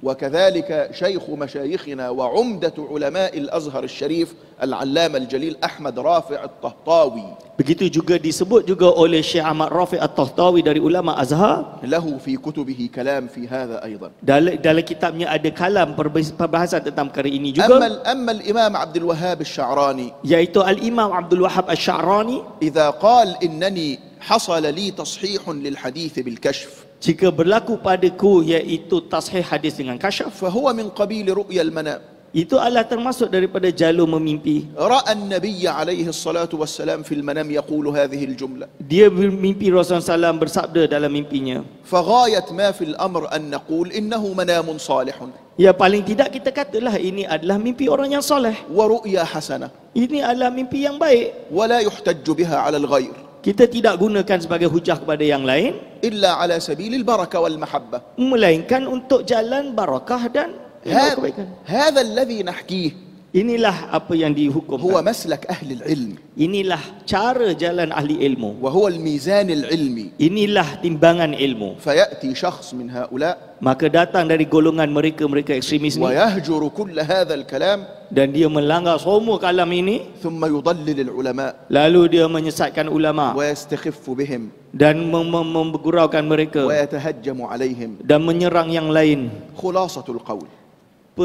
وكذلك شيخ مشايخنا وعمدة علماء الأزهر الشريف العلامة الجليل أحمد رافع الطهطاوي، begitu juga disebut juga oleh Syekh Ahmad Rafi' At-Tahtawi dari ulama Azhar. له في كتبه كلام في هذا أيضا. Dalam kitabnya ada kalam perbahasan tentang perkara ini juga, أما الإمام عبد الوهاب الشعراني iaitu Al-Imam Abdul Wahab Asy-Sya'rani, إذا قال إنني حصل لي تصحيح للحديث بالكشف jika berlaku padaku iaitu tashih hadis dengan kasyaf, فهو من قبيل رؤيا المنام. itu adalah termasuk daripada jalur memimpi. رأى النبي عليه الصلاة والسلام في المنام يقول هذه الجملة، Dia bermimpi Rasulullah SAW bersabda dalam mimpinya. فغاية ما في الأمر أن نقول إنه منام صالح Ya, paling tidak kita katalah ini adalah mimpi orang yang soleh. ورؤيا حسنة Ini adalah mimpi yang baik. ولا يحتج بها على الغير Kita tidak gunakan sebagai hujah kepada yang lain, إلا على سبيل البركة والمحبة. melainkan untuk jalan barakah dan kebaikan. هذا الذي نحكيه Inilah apa yang dihukum. هو مسلك أهل العلم، Inilah cara jalan ahli ilmu. وهو الميزان العلمي. Inilah timbangan ilmu. فيأتي شخص من هؤلاء Maka datang dari golongan mereka ekstremis ni, ويهجر كل هذا الكلام dan dia melanggar semua kalam ini, ثم يضلل العلماء lalu dia menyesatkan ulama ويستخف بهم dan memberguraukan mereka ويتهجم عليهم. dan menyerang yang lain. خلاصة القول،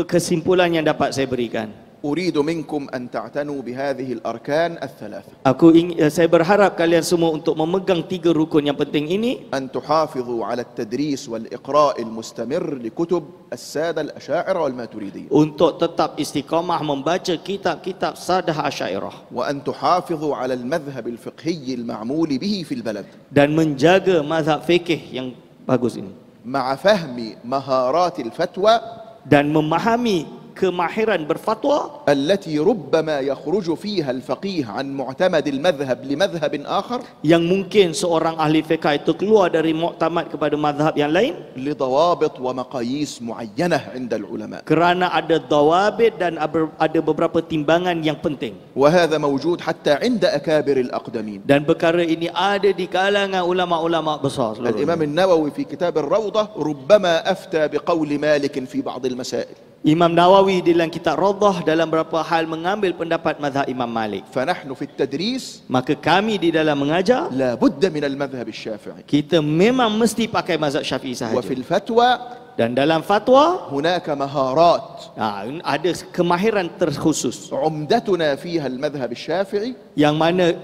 Kesimpulan yang dapat saya berikan, أريد منكم أن تعتنوا بهذه الأركان الثلاثة، saya berharap kalian semua untuk memegang 3 rukun yang penting ini, أن تحافظوا على التدريس والإقراء المستمر لكتب السادة الأشاعرة والماتريدية، untuk tetap istiqamah membaca kitab-kitab Sadah Asy'ariyah, وأن تحافظوا على المذهب الفقهي المعمول به في البلد، dan menjaga mazhab fikih yang bagus ini, مع فهم مهارات الفتوى dan memahami kemahiran berfatwa التي ربما يخرج فيها الفقيه عن معتمد المذهب لمذهب آخر yang mungkin seorang ahli fiqh itu keluar dari muktamad kepada mazhab yang lain لضوابط ومقاييس معينة عند العلماء، kerana ada dawabit dan ada beberapa timbangan yang penting, وهذا موجود حتى عند أكابر الأقدمين. dan perkara ini ada di kalangan ulama-ulama besar seluruhnya. الإمام النووي في كتاب الروضة ربما أفتى بقول مالك في بعض المسائل، Imam Nawawi dalam kitab Rawdah dalam beberapa hal mengambil pendapat mazhab Imam Malik. فنحن في التدريس Maka kami di dalam mengajar, لا بد من المذهب الشافعي، kita memang mesti pakai mazhab Syafi'i sahaja. وفي الفتوى Dan dalam fatwa هناك مهارات ada kemahiran terkhusus, عمدتنا فيها المذهب الشافعي، yang mana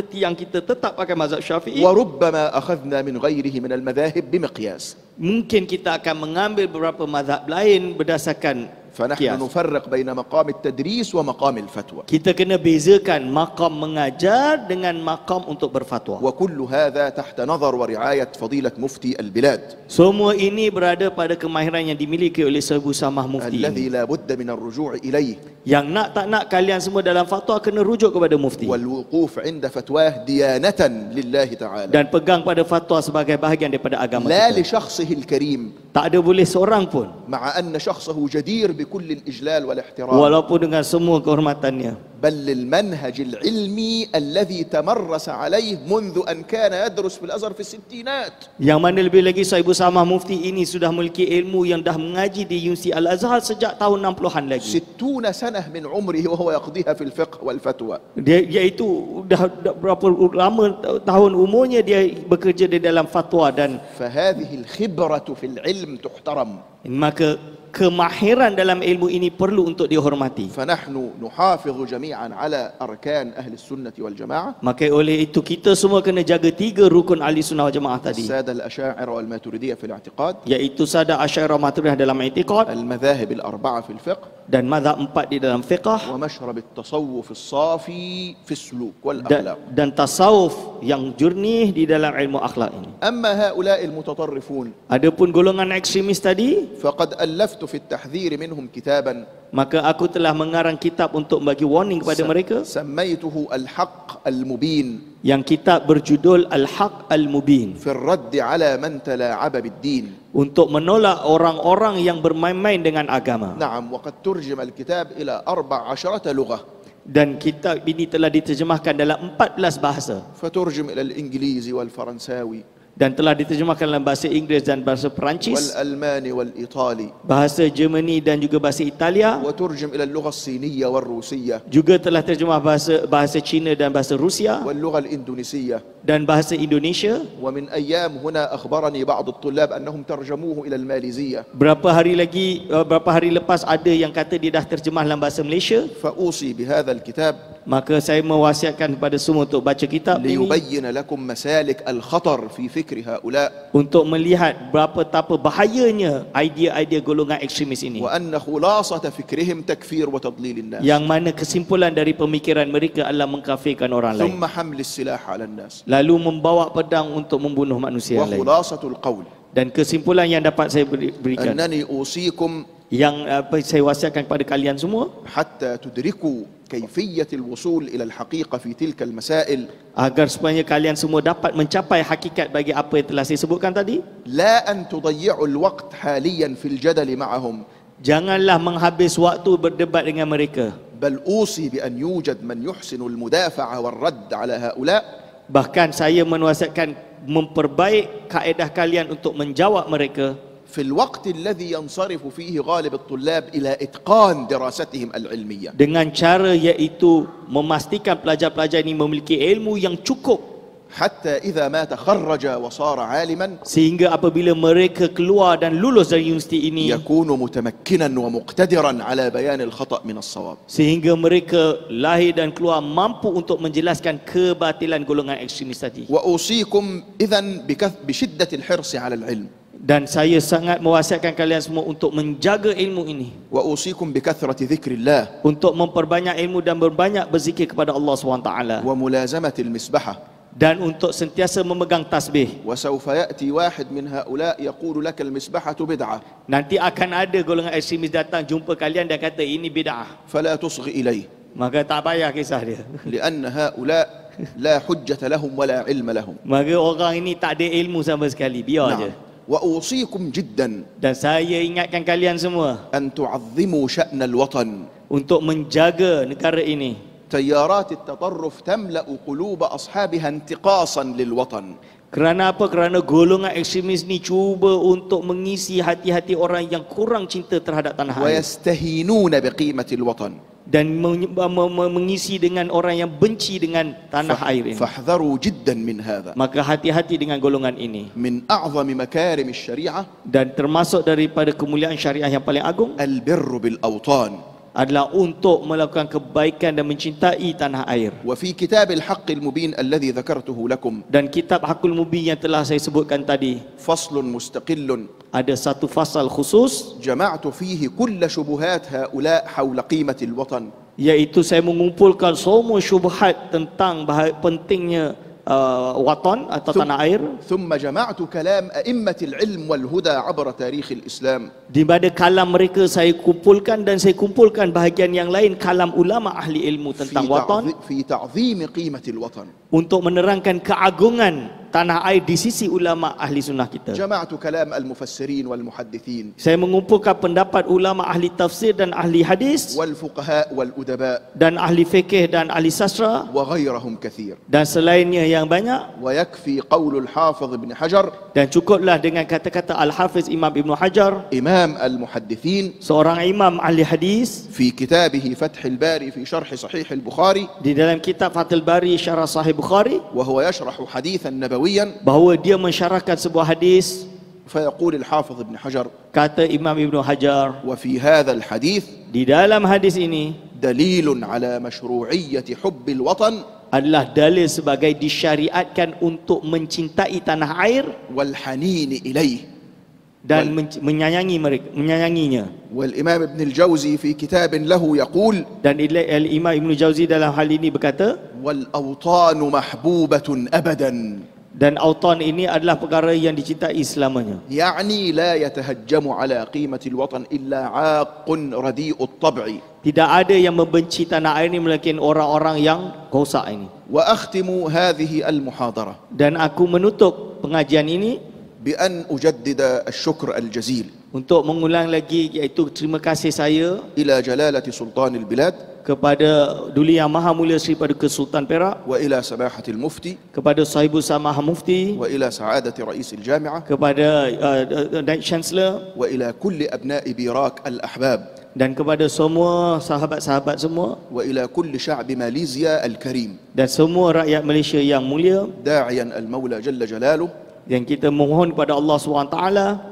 tiang kita tetap pakai mazhab Syafi'i. وربما أخذنا من غيره من المذاهب بمقياس، Mungkin kita akan mengambil beberapa mazhab lain berdasarkan فنحن kias. نفرق بين مقام التدريس ومقام الفتوى، Kita kena bezakan maqam mengajar dengan maqam untuk berfatwa. وكل هذا تحت نظر ورعاية فضيلة مفتي البلاد Semua ini berada pada kemahiran yang dimiliki oleh Sabu Samah Mufti الذي ini. لا بد من الرجوع إليه Yang nak tak nak kalian semua dalam fatwa kena rujuk kepada mufti والوقوف عند فتواه ديانة لله تعالى، dan pegang pada fatwa sebagai bahagian daripada agama لا kita. لشخصه الكريم، Tak ada boleh seorang pun, مع أن شخصه جدير بكل الإجلال والاحترام، walaupun dengan semua kehormatannya, بل للمنهج العلمي الذي تمرس عليه منذ أن كان يدرس في الأزهر في الستينات. yang mana lebih lagi Sahibu Samah Mufti ini sudah memiliki ilmu yang dah mengaji di Universiti Al-Azhar sejak tahun 60-an lagi. 60 سنة من عمره وهو يقضيها في الفقه والفتوى. Dia itu dah berapa lama tahun umurnya dia bekerja di dalam fatwa, dan فهذه الخبرة في العلم تحترم. maka kemahiran dalam ilmu ini perlu untuk dihormati. فنحن نحافظ جميعا على أركان أهل السنة والجماعة، Maka oleh itu kita semua kena jaga 3 rukun ahli sunnah wal jamaah tadi, السادة الأشاعرة والماتريدية في الاعتقاد، iaitu Sadah Asy'ariyah Maturidiyah dalam i'tiqad, المذاهب الأربعة في الفقه، dan mazhab 4 di dalam fiqh, ومشرب التصوف الصافي في السلوك والأخلاق. dan tasawuf yang jernih di dalam ilmu akhlak ini. أما هؤلاء المتطرفون Adapun golongan ekstremis tadi, فقد ألفت وألفت في التحذير منهم كتابا Maka aku telah mengarang kitab untuk bagi warning kepada mereka, سميته الحق المبين yang kitab berjudul Al-Haq Al-Mubin, في الرد على من تلاعب بالدين. untuk menolak orang-orang yang bermain-main dengan agama. نعم، وقد ترجم الكتاب إلى 14 لغة، Dan kitab ini telah diterjemahkan dalam 14 bahasa فترجم إلى الإنجليزي والفرنساوي dan telah diterjemahkan dalam bahasa Inggeris dan bahasa Perancis, والألماني والإيطالي، bahasa Germany dan juga bahasa Italia, وترجم إلى اللغة الصينية والروسية juga telah terjemah bahasa Cina dan bahasa Rusia واللغة الإندونيسية. dan bahasa Indonesia. ومن أيام هنا أخبرني بعض الطلاب أنهم ترجموه إلى الماليزية، Berapa hari lepas ada yang kata dia dah terjemah dalam bahasa Malaysia. فأوصي بهذا الكتاب Maka saya mewasiatkan kepada semua untuk baca kitab ini ليبين لكم مسالك الخطر في فكر هؤلاء، untuk melihat betapa bahayanya idea-idea golongan ekstremis ini, وأن خلاصة فكرهم تكفير وتضليل الناس، yang mana kesimpulan dari pemikiran mereka adalah mengkafirkan orang lain, ثم حمل السلاح على الناس. lalu membawa pedang untuk membunuh manusia yang lain. وخلاصة القول Dan kesimpulan yang dapat saya berikan, أنني أوصيكم yang saya wasiatkan kepada kalian semua, حتى تدركوا كيفية الوصول إلى الحقيقة في تلك المسائل، agar supaya kalian semua dapat mencapai hakikat bagi apa yang telah saya sebutkan tadi. لا أن تضيعوا الوقت حاليا في الجدل معهم، Janganlah menghabis waktu berdebat dengan mereka. بل أوصي بأن يوجد من يحسن المدافعة والرد على هؤلاء، Bahkan saya menwasiatkan memperbaik kaedah kalian untuk menjawab mereka في الوقت الذي ينصرف فيه غالب الطلاب إلى إتقان دراستهم العلمية. dengan cara iaitu memastikan pelajar-pelajar ini memiliki ilmu yang cukup, حتى إذا ما تخرج وصار عالما sehingga apabila mereka keluar dan lulus dari universiti ini, يكون متمكنا ومقتدرا على بيان الخطأ من الصواب. sehingga mereka lahir dan keluar mampu untuk menjelaskan kebatilan golongan ekstremis tadi. وأوصيكم إذن بشدة الحرص على العلم، Dan saya sangat mewasiatkan kalian semua untuk menjaga ilmu ini, وأوصيكم بكثرة ذكر الله untuk memperbanyak ilmu dan berbanyak berzikir kepada Allah SWT, وملازمة المسبحة. dan untuk sentiasa memegang tasbih. وسوف يأتي واحد من هؤلاء يقول لك المسبحة بدعة، Nanti akan ada golongan ekstremis datang jumpa kalian dan kata ini bid'ah. فلا تصغ إليه، Maka tak payah kisah dia. لأن هؤلاء لا حجة لهم ولا علم لهم. Maka orang ini tak ada ilmu sama sekali, biar je. نعم. وأوصيكم جدا Dan saya ingatkan kalian semua أن تعظموا شأن الوطن. untuk menjaga negara ini. تيارات التطرف تملأ قلوب أصحابها انتقاصا للوطن، Kerana apa? Kerana golongan ekstremis ni cuba untuk mengisi hati-hati orang yang kurang cinta terhadap tanah air, ويستهينون بقيمة الوطن. dan mengisi dengan orang yang benci dengan tanah air ini. فاحذروا جدا من هذا. Maka hati-hati dengan golongan ini. من أعظم مكارم الشريعة Dan termasuk daripada kemuliaan syariah yang paling agung البر بالأوطان. adalah untuk melakukan kebaikan dan mencintai tanah air. وفي كتاب الحق المبين الذي ذكرته لكم Dan kitab Hakul Mubin yang telah saya sebutkan tadi, فصل مستقل ada satu fasal khusus, جمعت فيه كل شبهات هؤلاء حول قيمة الوطن، iaitu saya mengumpulkan semua syubhat tentang pentingnya watan atau tanah air, ثم جمعت كلام أئمة العلم والهدى عبر تاريخ الإسلام، di mana kalam mereka saya kumpulkan, dan saya kumpulkan bahagian yang lain kalam ulama ahli ilmu tentang watan, في تعظيم قيمة الوطن. untuk menerangkan keagungan tanah air di sisi ulama ahli sunnah kita. جمعت كلام المفسرين والمحدثين Saya mengumpulkan pendapat ulama ahli tafsir dan ahli hadis, والفقهاء والأدباء dan ahli fikih dan ahli sastra, وغيرهم كثير. dan selainnya yang banyak. ويكفي قول الحافظ ابن حجر Dan cukuplah dengan kata-kata Al-Hafiz Imam Ibn Hajar, إمام المحدثين، seorang imam ahli hadis, في كتابه فتح الباري في شرح صحيح البخاري، di dalam kitab Fathul Bari Syarah Sahih Bukhari, وهو يشرح حديثا نبويا، bahawa dia mensyarahkan sebuah hadis. فيقول الحافظ ابن حجر: Kata Imam Ibn Hajar, وفي هذا الحديث di dalam hadis ini دليل على مشروعية حب الوطن adalah dalil sebagai disyariatkan untuk mencintai tanah air والحنين إليه. dan menyayanginya. والإمام ابن الجوزي في كتاب له يقول: Dan Imam Ibn Jauzi dalam hal ini berkata, والأوطان محبوبة أبدا. Dan autan ini adalah perkara yang dicintai selamanya. يعني لا يتهجم على قيمة الوطن إلا عاق رديء الطبع. Tidak ada yang membenci tanah air ini melainkan orang-orang yang rosak ini. وأختم هذه المحاضرة Dan aku menutup pengajian ini بأن أجدد الشكر الجزيل untuk mengulang lagi, iaitu terima kasih saya إلى جلالة سلطان البلاد kepada Duli Yang Maha Mulia Sri Paduka Sultan Perak, وإلى سماحة المفتي kepada Sahibul Samahah Mufti, وإلى سعادة رئيس الجامعة kepada Naib Chancellor, وإلى كل أبناء بيراك الأحباب dan kepada semua sahabat-sahabat semua, وإلى كل شعب ماليزيا الكريم dan semua rakyat Malaysia yang mulia, داعيا المولى جل جلاله yang kita mohon kepada Allah SWT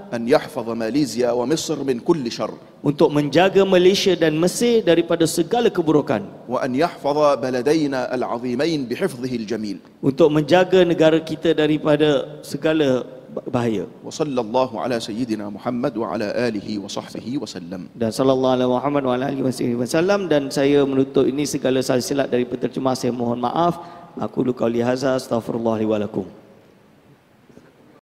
أن يحفظ ماليزيا ومصر من كل شر untuk menjaga Malaysia dan Mesir daripada segala keburukan, وأن يحفظ بلدينا العظيمين بحفظه الجميل untuk menjaga negara kita daripada segala bahaya. وصلى الله على سيدنا محمد وعلى آله وصحبه وسلم. Dan sallallahu alaihi Muhammad wa ala alihi wasallam. Dan saya menutup ini segala salah silap dari penterjemah, saya mohon maaf. Aku qauli hadza, astaghfirullah li wa lakum.